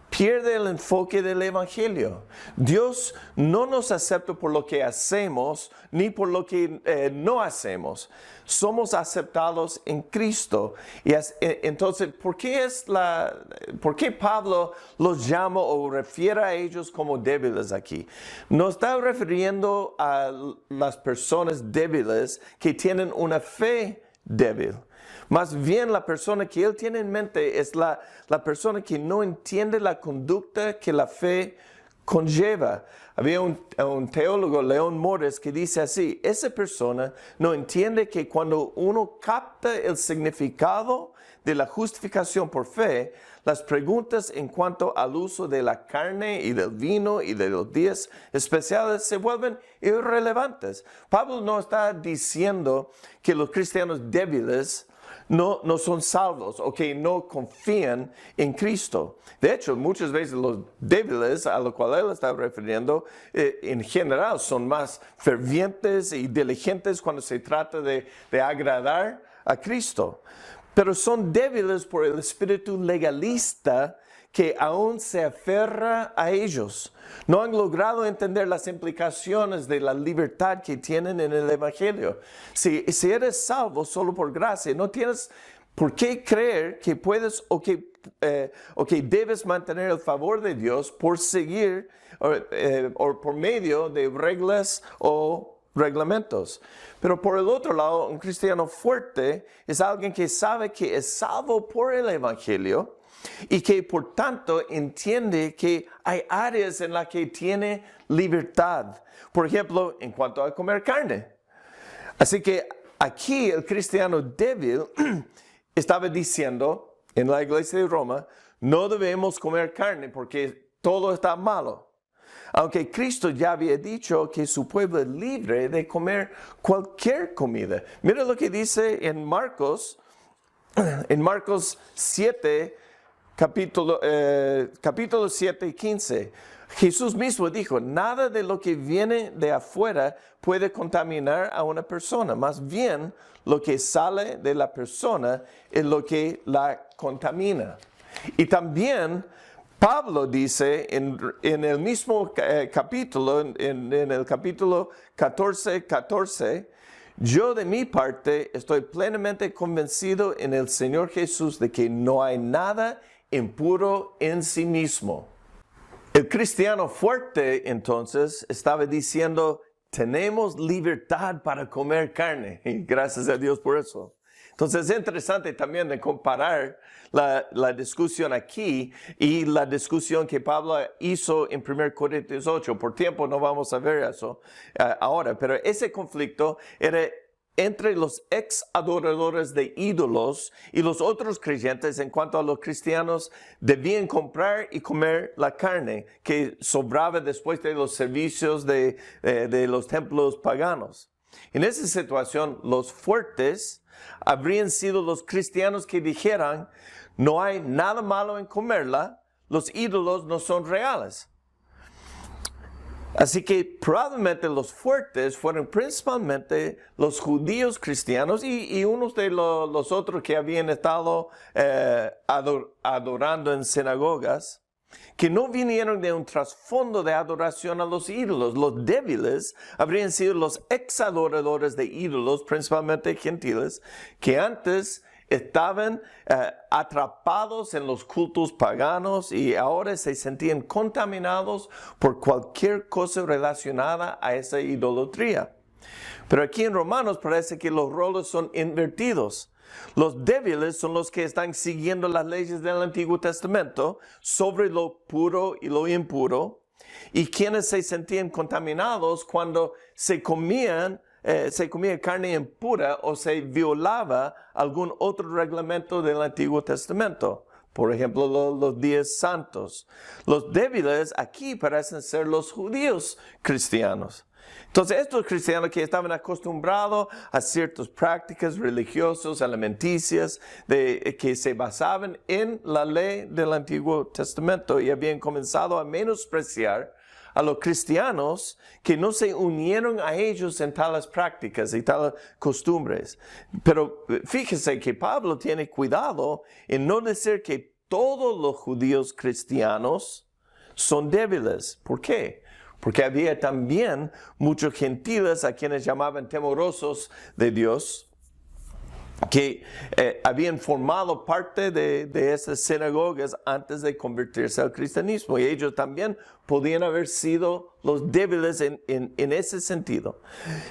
pierde el enfoque del Evangelio. Dios no nos acepta por lo que hacemos, ni por lo que no hacemos. Somos aceptados en Cristo. Y entonces, ¿por qué Pablo los llama o refiere a ellos como débiles aquí? No está refiriendo a las personas débiles que tienen una fe débil. Más bien la persona que él tiene en mente es la persona que no entiende la conducta que la fe conlleva. Había un teólogo, León Morris, que dice así, esa persona no entiende que cuando uno capta el significado de la justificación por fe, las preguntas en cuanto al uso de la carne y del vino y de los días especiales se vuelven irrelevantes. Pablo no está diciendo que los cristianos débiles no son salvos o que no confían en Cristo. De hecho, muchas veces los débiles a los cuales él está refiriendo, en general son más fervientes y diligentes cuando se trata de agradar a Cristo. Pero son débiles por el espíritu legalista que aún se aferra a ellos. No han logrado entender las implicaciones de la libertad que tienen en el Evangelio. Si eres salvo solo por gracia, no tienes por qué creer que puedes o que debes mantener el favor de Dios por seguir o por medio de reglas o reglamentos. Pero por el otro lado, un cristiano fuerte es alguien que sabe que es salvo por el Evangelio y que por tanto entiende que hay áreas en las que tiene libertad. Por ejemplo, en cuanto a comer carne. Así que aquí el cristiano débil estaba diciendo en la iglesia de Roma, no debemos comer carne porque todo está malo. Aunque Cristo ya había dicho que su pueblo es libre de comer cualquier comida. Mira lo que dice en Marcos 7, capítulo 7 y 15. Jesús mismo dijo, nada de lo que viene de afuera puede contaminar a una persona. Más bien, lo que sale de la persona es lo que la contamina. Y también Pablo dice en el mismo capítulo, en el capítulo 14, yo de mi parte estoy plenamente convencido en el Señor Jesús de que no hay nada impuro en sí mismo. El cristiano fuerte entonces estaba diciendo, tenemos libertad para comer carne, y gracias a Dios por eso. Entonces es interesante también de comparar la discusión aquí y la discusión que Pablo hizo en 1 Corintios 8. Por tiempo no vamos a ver eso ahora, pero ese conflicto era entre los ex adoradores de ídolos y los otros creyentes en cuanto a los cristianos debían comprar y comer la carne que sobraba después de los servicios de los templos paganos. En esa situación, los fuertes habrían sido los cristianos que dijeran, no hay nada malo en comerla, los ídolos no son reales. Así que probablemente los fuertes fueron principalmente los judíos cristianos y unos de los otros que habían estado adorando en sinagogas, que no vinieron de un trasfondo de adoración a los ídolos. Los débiles habrían sido los ex adoradores de ídolos, principalmente gentiles, que antes estaban atrapados en los cultos paganos y ahora se sentían contaminados por cualquier cosa relacionada a esa idolatría. Pero aquí en Romanos parece que los roles son invertidos. Los débiles son los que están siguiendo las leyes del Antiguo Testamento sobre lo puro y lo impuro, y quienes se sentían contaminados cuando se comía carne impura o se violaba algún otro reglamento del Antiguo Testamento. Por ejemplo, los días santos. Los débiles aquí parecen ser los judíos cristianos. Entonces, estos cristianos que estaban acostumbrados a ciertas prácticas religiosas, alimenticias, que se basaban en la ley del Antiguo Testamento y habían comenzado a menospreciar a los cristianos que no se unieron a ellos en tales prácticas y tales costumbres. Pero fíjese que Pablo tiene cuidado en no decir que todos los judíos cristianos son débiles. ¿Por qué? Porque había también muchos gentiles a quienes llamaban temerosos de Dios, que habían formado parte de esas sinagogas antes de convertirse al cristianismo. Y ellos también podían haber sido los débiles en ese sentido.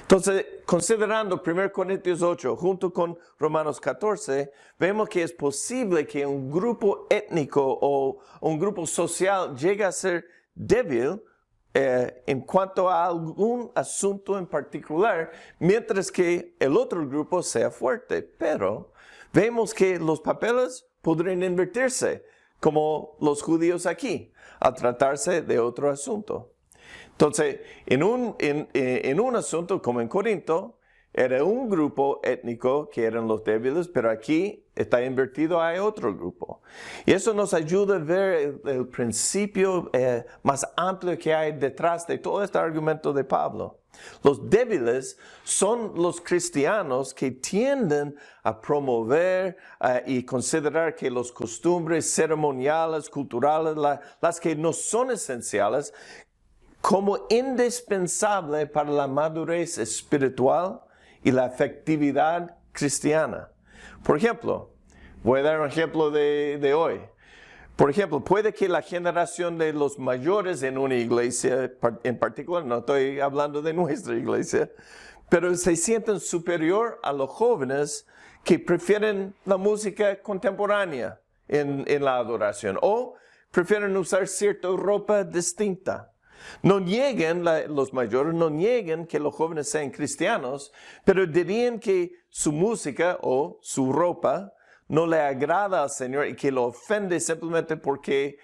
Entonces, considerando 1 Corintios 8 junto con Romanos 14, vemos que es posible que un grupo étnico o un grupo social llegue a ser débil en cuanto a algún asunto en particular, mientras que el otro grupo sea fuerte. Pero vemos que los papeles podrían invertirse, como los judíos aquí, al tratarse de otro asunto. Entonces, en un asunto como en Corinto, era un grupo étnico que eran los débiles, pero aquí está invertido, hay otro grupo. Y eso nos ayuda a ver el principio más amplio que hay detrás de todo este argumento de Pablo. Los débiles son los cristianos que tienden a promover y considerar que las costumbres ceremoniales, culturales, las que no son esenciales, como indispensable para la madurez espiritual y la efectividad cristiana. Por ejemplo, voy a dar un ejemplo de hoy. Por ejemplo, puede que la generación de los mayores en una iglesia, en particular, no estoy hablando de nuestra iglesia, pero se sienten superior a los jóvenes que prefieren la música contemporánea en la adoración o prefieren usar cierta ropa distinta. No nieguen, los mayores no nieguen que los jóvenes sean cristianos, pero dirían que su música o su ropa no le agrada al Señor y que lo ofende simplemente porque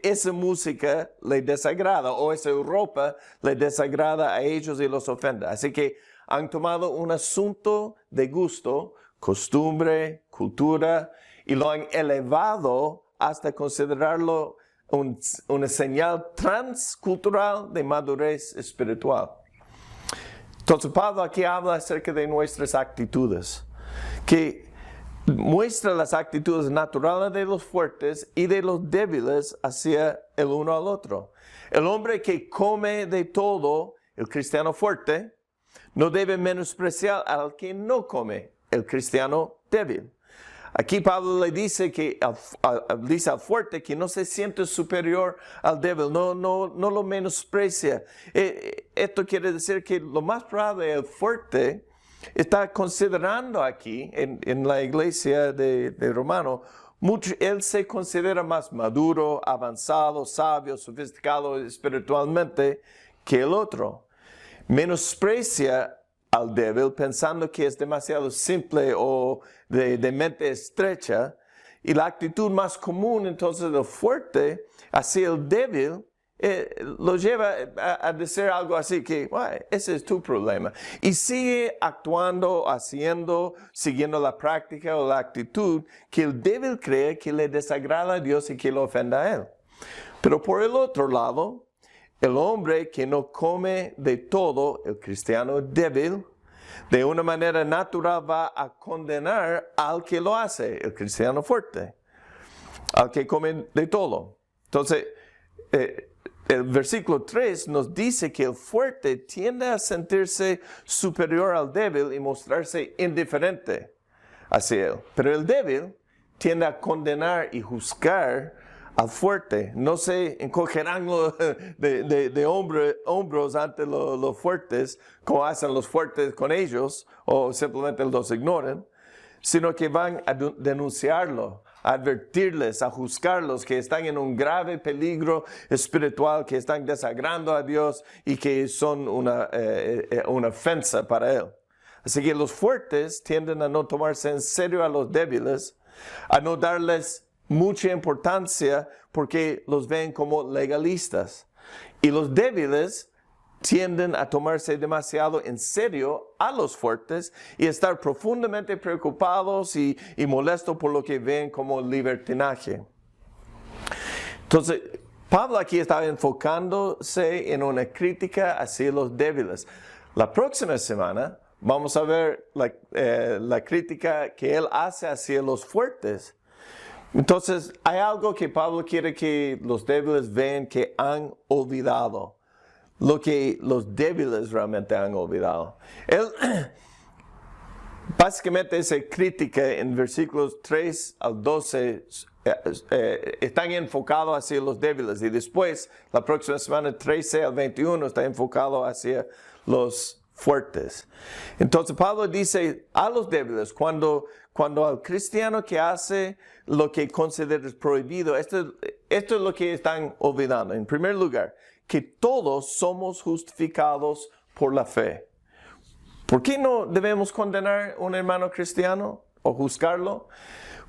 esa música le desagrada o esa ropa le desagrada a ellos y los ofende. Así que han tomado un asunto de gusto, costumbre, cultura y lo han elevado hasta considerarlo una señal transcultural de madurez espiritual. Entonces Pablo aquí habla acerca de nuestras actitudes, que muestra las actitudes naturales de los fuertes y de los débiles hacia el uno al otro. El hombre que come de todo, el cristiano fuerte, no debe menospreciar al que no come, el cristiano débil. Aquí Pablo le dice al fuerte que no se siente superior al débil, no lo menosprecia. Esto quiere decir que lo más probable el fuerte está considerando aquí, en la iglesia de Romano, él se considera más maduro, avanzado, sabio, sofisticado espiritualmente que el otro. Menosprecia al débil pensando que es demasiado simple o de mente estrecha. Y la actitud más común entonces del fuerte hacia el débil lo lleva a decir algo así que, ese es tu problema. Y sigue actuando, haciendo, siguiendo la práctica o la actitud que el débil cree que le desagrada a Dios y que lo ofenda a Él. Pero por el otro lado, el hombre que no come de todo, el cristiano débil, de una manera natural va a condenar al que lo hace, el cristiano fuerte, al que come de todo. Entonces, el versículo 3 nos dice que el fuerte tiende a sentirse superior al débil y mostrarse indiferente hacia él. Pero el débil tiende a condenar y juzgar al fuerte. No se encogerán de hombros ante los fuertes, como hacen los fuertes con ellos, o simplemente los ignoran, sino que van a denunciarlo, a advertirles, a juzgarlos que están en un grave peligro espiritual, que están desagrando a Dios y que son una ofensa para Él. Así que los fuertes tienden a no tomarse en serio a los débiles, a no darles mucha importancia porque los ven como legalistas. Y los débiles tienden a tomarse demasiado en serio a los fuertes y estar profundamente preocupados y molestos por lo que ven como libertinaje. Entonces, Pablo aquí estaba enfocándose en una crítica hacia los débiles. La próxima semana vamos a ver la crítica que él hace hacia los fuertes. Entonces, hay algo que Pablo quiere que los débiles vean que han olvidado. Lo que los débiles realmente han olvidado. Él básicamente esa crítica en versículos 3 al 12 están enfocados hacia los débiles. Y después, la próxima semana 13 al 21 está enfocado hacia los fuertes. Entonces Pablo dice a los débiles, cuando al cristiano que hace lo que consideras prohibido, esto es lo que están olvidando. En primer lugar, que todos somos justificados por la fe. ¿Por qué no debemos condenar a un hermano cristiano o juzgarlo?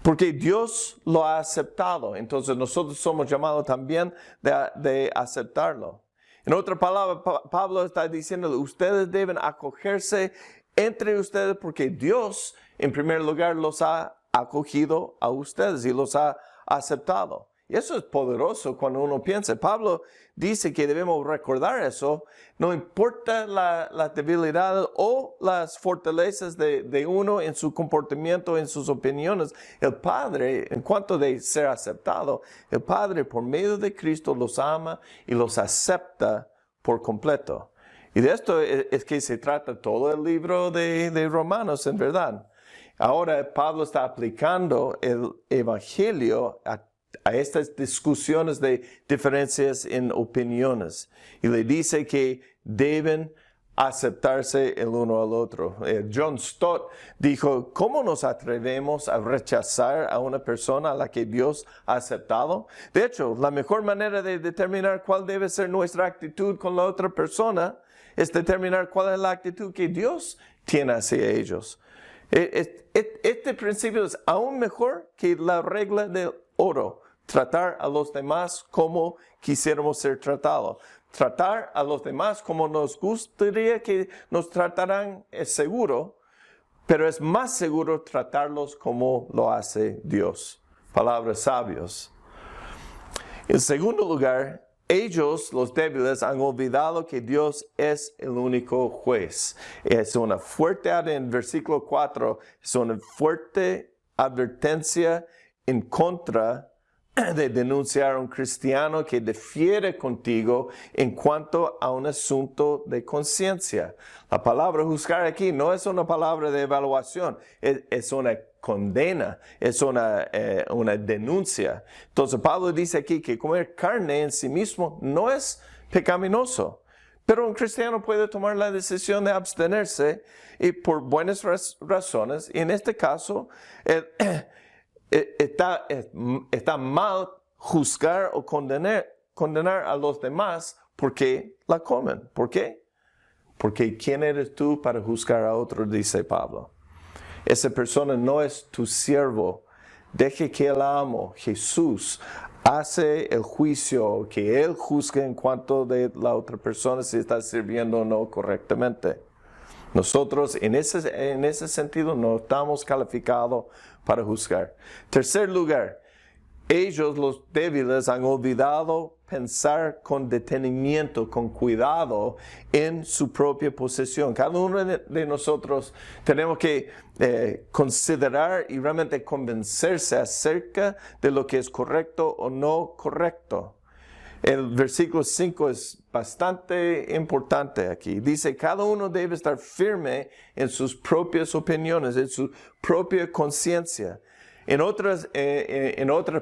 Porque Dios lo ha aceptado. Entonces nosotros somos llamados también de aceptarlo. En otra palabra, Pablo está diciendo, ustedes deben acogerse entre ustedes porque Dios, en primer lugar, los ha acogido a ustedes y los ha aceptado. Y eso es poderoso cuando uno piensa. Pablo dice que debemos recordar eso. No importa las debilidades o las fortalezas de uno en su comportamiento, en sus opiniones. El Padre, en cuanto de ser aceptado, el Padre por medio de Cristo los ama y los acepta por completo. Y de esto es que se trata todo el libro de Romanos, en verdad. Ahora Pablo está aplicando el Evangelio a estas discusiones de diferencias en opiniones. Y le dice que deben aceptarse el uno al otro. John Stott dijo, ¿cómo nos atrevemos a rechazar a una persona a la que Dios ha aceptado? De hecho, la mejor manera de determinar cuál debe ser nuestra actitud con la otra persona es determinar cuál es la actitud que Dios tiene hacia ellos. Este principio es aún mejor que la regla del oro. Tratar a los demás como quisiéramos ser tratados. Tratar a los demás como nos gustaría que nos trataran es seguro, pero es más seguro tratarlos como lo hace Dios. Palabras sabios. En segundo lugar, ellos, los débiles, han olvidado que Dios es el único juez. Es una fuerte, en versículo 4, es una fuerte advertencia en contra de denunciar a un cristiano que difiere contigo en cuanto a un asunto de conciencia. La palabra juzgar aquí no es una palabra de evaluación, es una condena, es una denuncia. Entonces Pablo dice aquí que comer carne en sí mismo no es pecaminoso, Pero un cristiano puede tomar la decisión de abstenerse y por buenas razones. Y en este caso, está mal juzgar o condenar a los demás porque la comen. ¿Por qué? Porque ¿quién eres tú para juzgar a otro? Dice Pablo. Esa persona no es tu siervo. Deje que el amo, Jesús, hace el juicio, que Él juzgue en cuanto de la otra persona si está sirviendo o no correctamente. Nosotros en ese sentido no estamos calificados para juzgar. Tercer lugar, ellos, los débiles, han olvidado pensar con detenimiento, con cuidado en su propia posesión. Cada uno de nosotros tenemos que considerar y realmente convencerse acerca de lo que es correcto o no correcto. El versículo 5 es bastante importante aquí. Dice, cada uno debe estar firme en sus propias opiniones, en su propia conciencia. En otras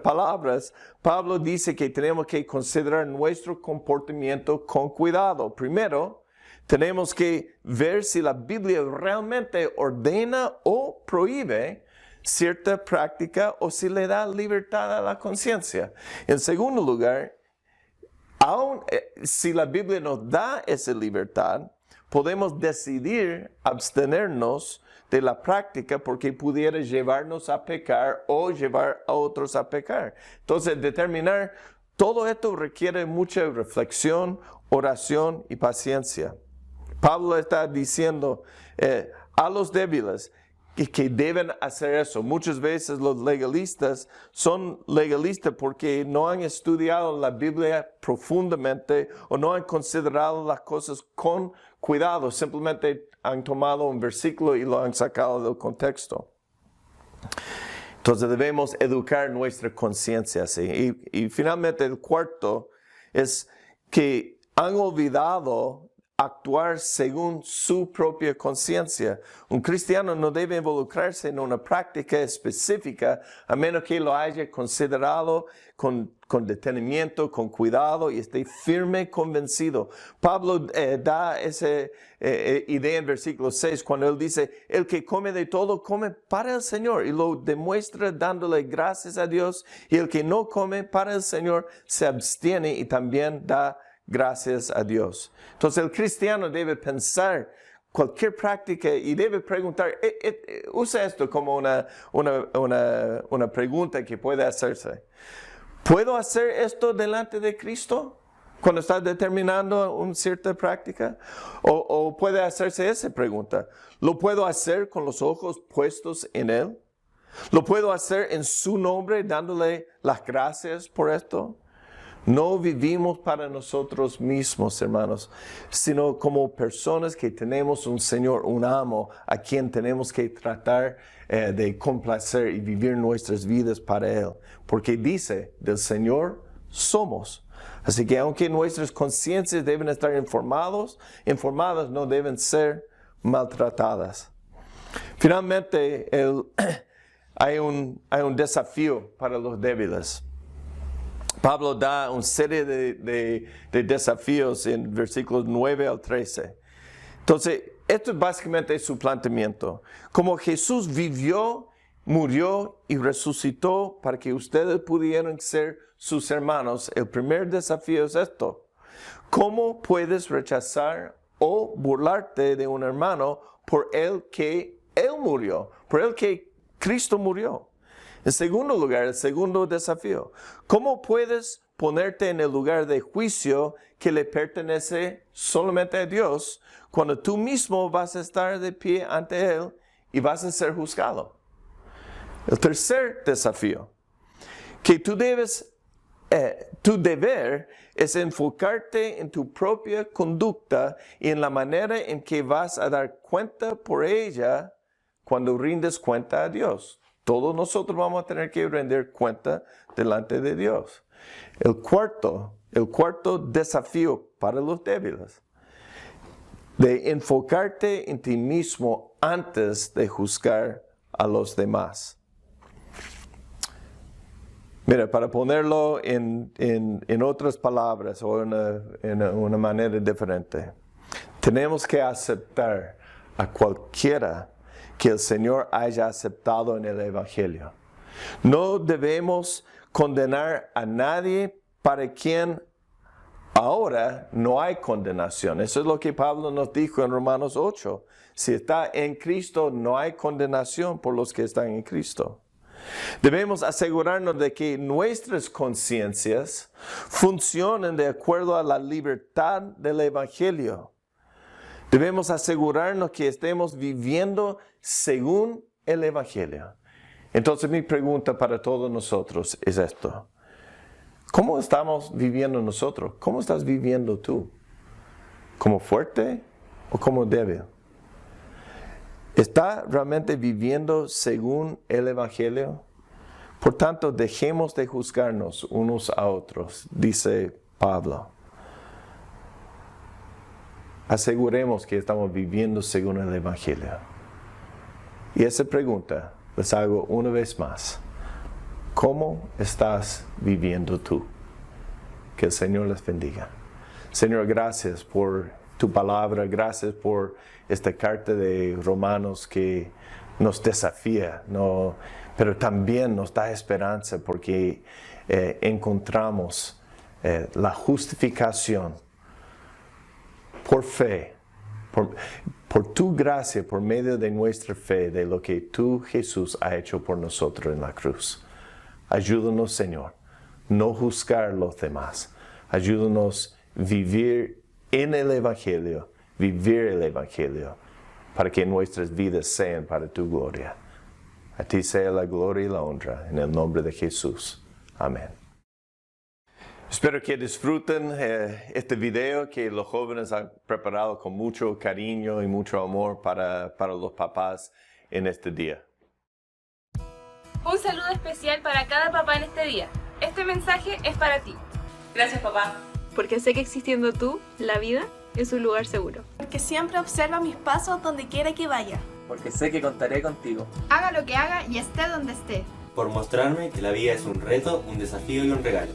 palabras, Pablo dice que tenemos que considerar nuestro comportamiento con cuidado. Primero, tenemos que ver si la Biblia realmente ordena o prohíbe cierta práctica o si le da libertad a la conciencia. En segundo lugar, aun si la Biblia nos da esa libertad, podemos decidir abstenernos de la práctica porque pudiera llevarnos a pecar o llevar a otros a pecar. Entonces, determinar todo esto requiere mucha reflexión, oración y paciencia. Pablo está diciendo a los débiles que deben hacer eso. Muchas veces los legalistas son legalistas porque no han estudiado la Biblia profundamente o no han considerado las cosas con cuidado. Simplemente han tomado un versículo y lo han sacado del contexto. Entonces debemos educar nuestra conciencia así. Y finalmente el cuarto es que han olvidado actuar según su propia conciencia. Un cristiano no debe involucrarse en una práctica específica a menos que lo haya considerado con detenimiento, con cuidado y esté firme, convencido. Pablo da esa idea en versículo 6 cuando él dice, el que come de todo come para el Señor y lo demuestra dándole gracias a Dios, y el que no come para el Señor se abstiene y también da gracias a Dios. Entonces el cristiano debe pensar cualquier práctica y debe preguntar, usa esto como una pregunta que puede hacerse. ¿Puedo hacer esto delante de Cristo cuando estás determinando una cierta práctica? O puede hacerse esa pregunta. ¿Lo puedo hacer con los ojos puestos en Él? ¿Lo puedo hacer en su nombre dándole las gracias por esto? No vivimos para nosotros mismos, hermanos, sino como personas que tenemos un Señor, un amo, a quien tenemos que tratar de complacer y vivir nuestras vidas para Él. Porque dice, del Señor somos. Así que aunque nuestras conciencias deben estar informadas no deben ser maltratadas. Finalmente, hay un desafío para los débiles. Pablo da una serie de desafíos en versículos 9 al 13. Entonces, esto es básicamente su planteamiento. Como Jesús vivió, murió y resucitó para que ustedes pudieran ser sus hermanos, el primer desafío es esto. ¿Cómo puedes rechazar o burlarte de un hermano por el que Él murió, por el que Cristo murió? En segundo lugar, el segundo desafío. ¿Cómo puedes ponerte en el lugar de juicio que le pertenece solamente a Dios cuando tú mismo vas a estar de pie ante Él y vas a ser juzgado? El tercer desafío. Que tu deber es enfocarte en tu propia conducta y en la manera en que vas a dar cuenta por ella cuando rindes cuenta a Dios. Todos nosotros vamos a tener que rendir cuenta delante de Dios. El cuarto desafío para los débiles, de enfocarte en ti mismo antes de juzgar a los demás. Mira, para ponerlo en otras palabras o en una manera diferente, tenemos que aceptar a cualquiera que el Señor haya aceptado en el Evangelio. No debemos condenar a nadie para quien ahora no hay condenación. Eso es lo que Pablo nos dijo en Romanos 8. Si está en Cristo, no hay condenación por los que están en Cristo. Debemos asegurarnos de que nuestras conciencias funcionen de acuerdo a la libertad del Evangelio. Debemos asegurarnos que estemos viviendo según el Evangelio. Entonces mi pregunta para todos nosotros es esto. ¿Cómo estamos viviendo nosotros? ¿Cómo estás viviendo tú? ¿Como fuerte o como débil? ¿Está realmente viviendo según el Evangelio? Por tanto, dejemos de juzgarnos unos a otros, dice Pablo. Aseguremos que estamos viviendo según el Evangelio. Y esa pregunta les hago una vez más. ¿Cómo estás viviendo tú? Que el Señor les bendiga. Señor, gracias por tu palabra, gracias por esta carta de Romanos que nos desafía, pero también nos da esperanza porque encontramos la justificación por fe, por tu gracia, por medio de nuestra fe, de lo que tú, Jesús, ha hecho por nosotros en la cruz. Ayúdanos, Señor, no juzgar a los demás. Ayúdanos vivir en el Evangelio, vivir el Evangelio, para que nuestras vidas sean para tu gloria. A ti sea la gloria y la honra, en el nombre de Jesús. Amén. Espero que disfruten este video que los jóvenes han preparado con mucho cariño y mucho amor para los papás en este día. Un saludo especial para cada papá en este día. Este mensaje es para ti. Gracias, papá. Porque sé que existiendo tú, la vida es un lugar seguro. Porque siempre observa mis pasos donde quiera que vaya. Porque sé que contaré contigo. Haga lo que haga y esté donde esté. Por mostrarme que la vida es un reto, un desafío y un regalo.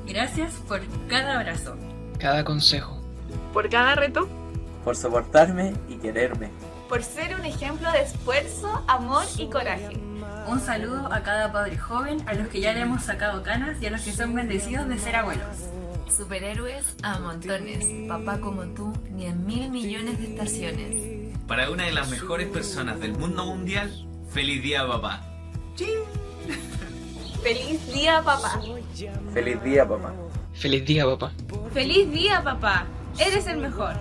Gracias por cada abrazo. Cada consejo. Por cada reto. Por soportarme y quererme. Por ser un ejemplo de esfuerzo, amor y coraje. Un saludo a cada padre joven, a los que ya le hemos sacado canas y a los que son bendecidos de ser abuelos. Superhéroes a montones, papá como tú, ni en 1.000 millones de estaciones. Para una de las mejores personas del mundo mundial, feliz día, papá. ¡Ching! ¡Feliz día, papá! Feliz día, papá. Feliz día, papá. ¡Feliz día, papá! Eres el mejor.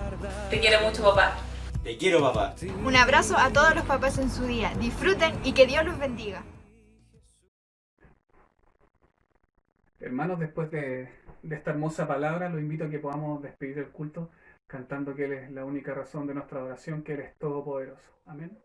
Te quiero mucho, papá. Te quiero, papá. Un abrazo a todos los papás en su día. Disfruten y que Dios los bendiga. Hermanos, después de esta hermosa palabra, los invito a que podamos despedir el culto cantando que Él es la única razón de nuestra adoración, que Él es todopoderoso. Amén.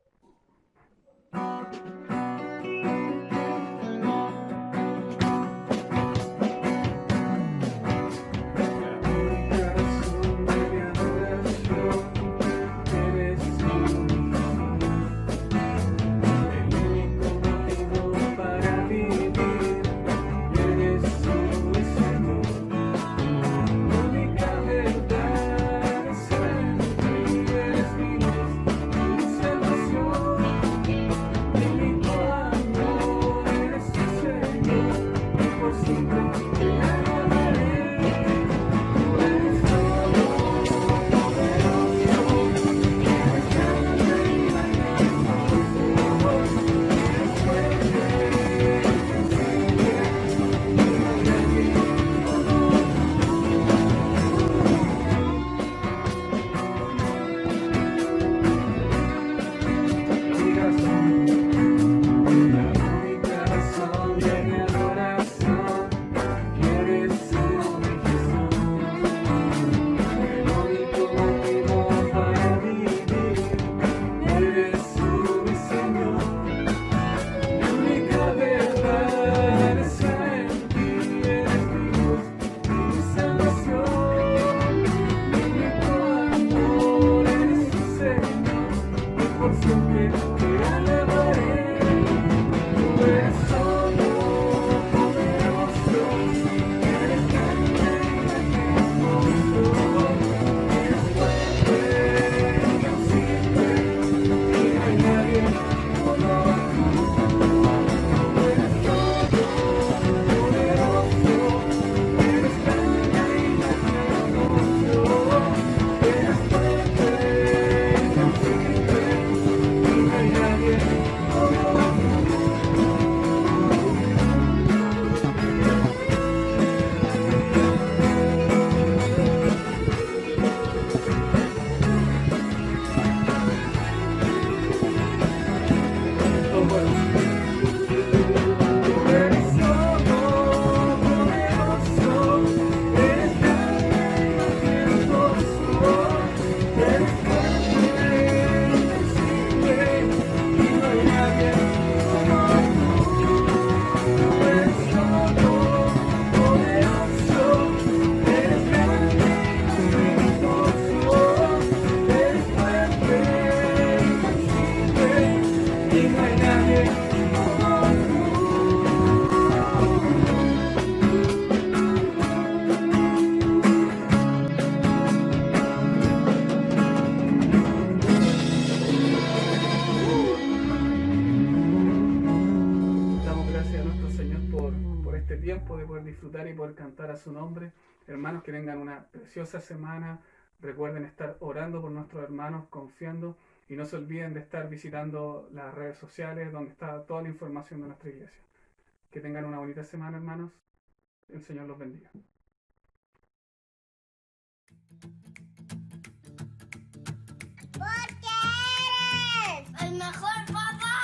glorificar y poder cantar a su nombre. Hermanos, que tengan una preciosa semana. Recuerden estar orando por nuestros hermanos, confiando, y no se olviden de estar visitando las redes sociales donde está toda la información de nuestra iglesia. Que tengan una bonita semana, hermanos. El Señor los bendiga. Porque eres el mejor papá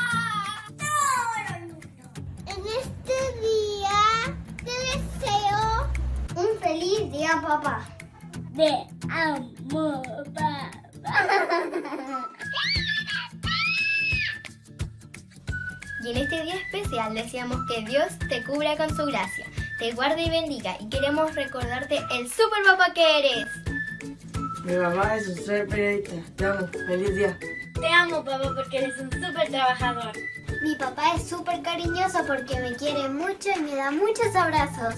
de todo el mundo. En este día te deseo un feliz día, papá. Te amo, papá. Y en este día especial deseamos que Dios te cubra con su gracia, te guarde y bendiga, y queremos recordarte el super papá que eres. Mi mamá es un super periodista. Te amo. Feliz día. Te amo, papá, porque eres un súper trabajador. Mi papá es súper cariñoso porque me quiere mucho y me da muchos abrazos.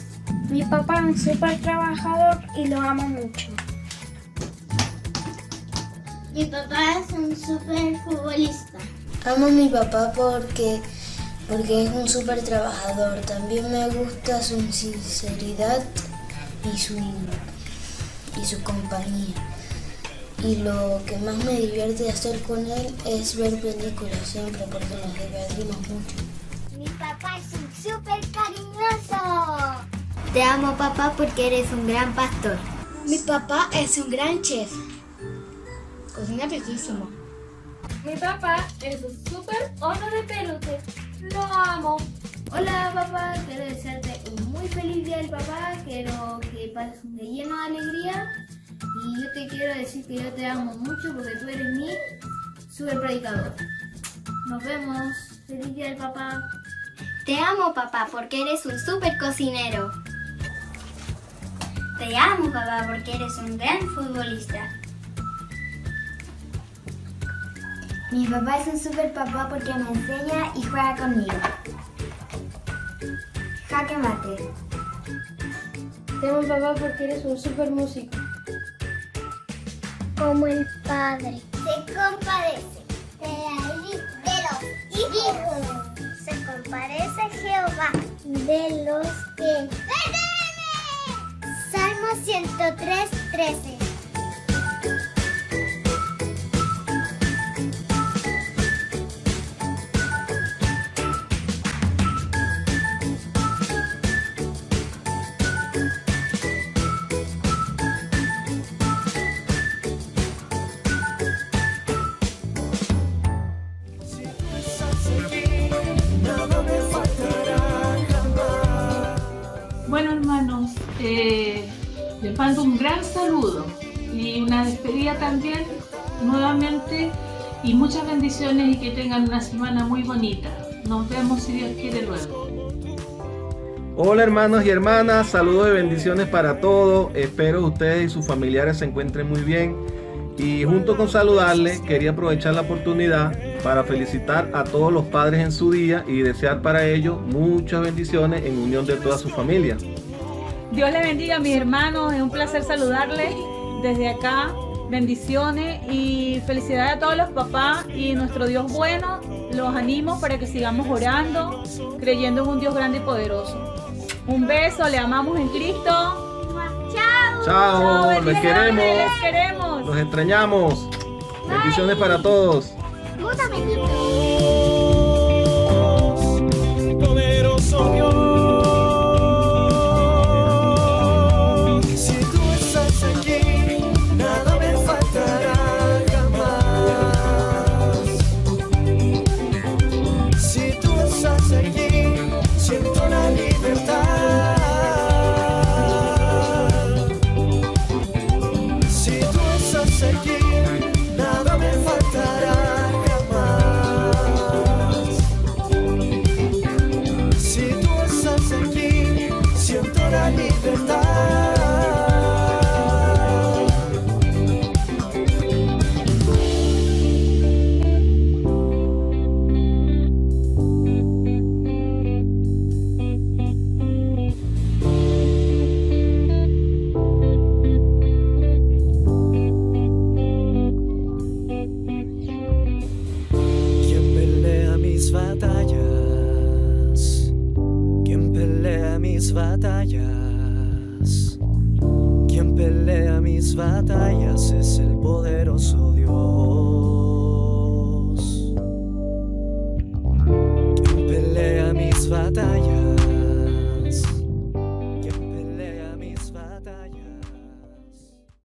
Mi papá es súper trabajador y lo amo mucho. Mi papá es un súper futbolista. Amo a mi papá porque es un súper trabajador. También me gusta su sinceridad y su compañía. Y lo que más me divierte hacer con él es ver películas siempre porque nos divertimos mucho. Mi papá es un súper cariñoso. Te amo, papá, porque eres un gran pastor. Mi papá es un gran chef. Cocina riquísimo. Mi papá es un súper horno de peluches. Lo amo. Hola, papá. Quiero desearte un muy feliz día del papá. Quiero que pases un día lleno de alegría. Y yo te quiero decir que yo te amo mucho porque tú eres mi súper predicador. Nos vemos. Feliz día del papá. Te amo, papá, porque eres un súper cocinero. Te amo, papá, porque eres un gran futbolista. Mi papá es un súper papá porque me enseña y juega conmigo. Jaque mate. Te amo, papá, porque eres un súper músico. Como el Padre se compadece de los hijos. Se compadece Jehová de los que... Salmo 103:13. Bueno, hermanos, les mando un gran saludo y una despedida también nuevamente, y muchas bendiciones y que tengan una semana muy bonita. Nos vemos si Dios quiere luego. Hola hermanos y hermanas, saludos y bendiciones para todos. Espero ustedes y sus familiares se encuentren muy bien. Y junto con saludarles, quería aprovechar la oportunidad para felicitar a todos los padres en su día y desear para ellos muchas bendiciones en unión de toda su familia. Dios les bendiga, mis hermanos. Es un placer saludarles desde acá. Bendiciones y felicidades a todos los papás y nuestro Dios bueno. Los animo para que sigamos orando, creyendo en un Dios grande y poderoso. Un beso, le amamos en Cristo. Chao, les queremos. Les queremos. Los extrañamos. Bendiciones para todos. Poderoso Dios, si tú estás aquí, nada me faltará jamás. Si tú estás aquí, siento la libertad. Si tú estás aquí, nada me faltará jamás. Si tú estás aquí, siento la libertad. ¿Quién pelea mis batallas? ¿Quién pelea mis batallas? mis batallas es el poderoso Dios. Quien pelea mis batallas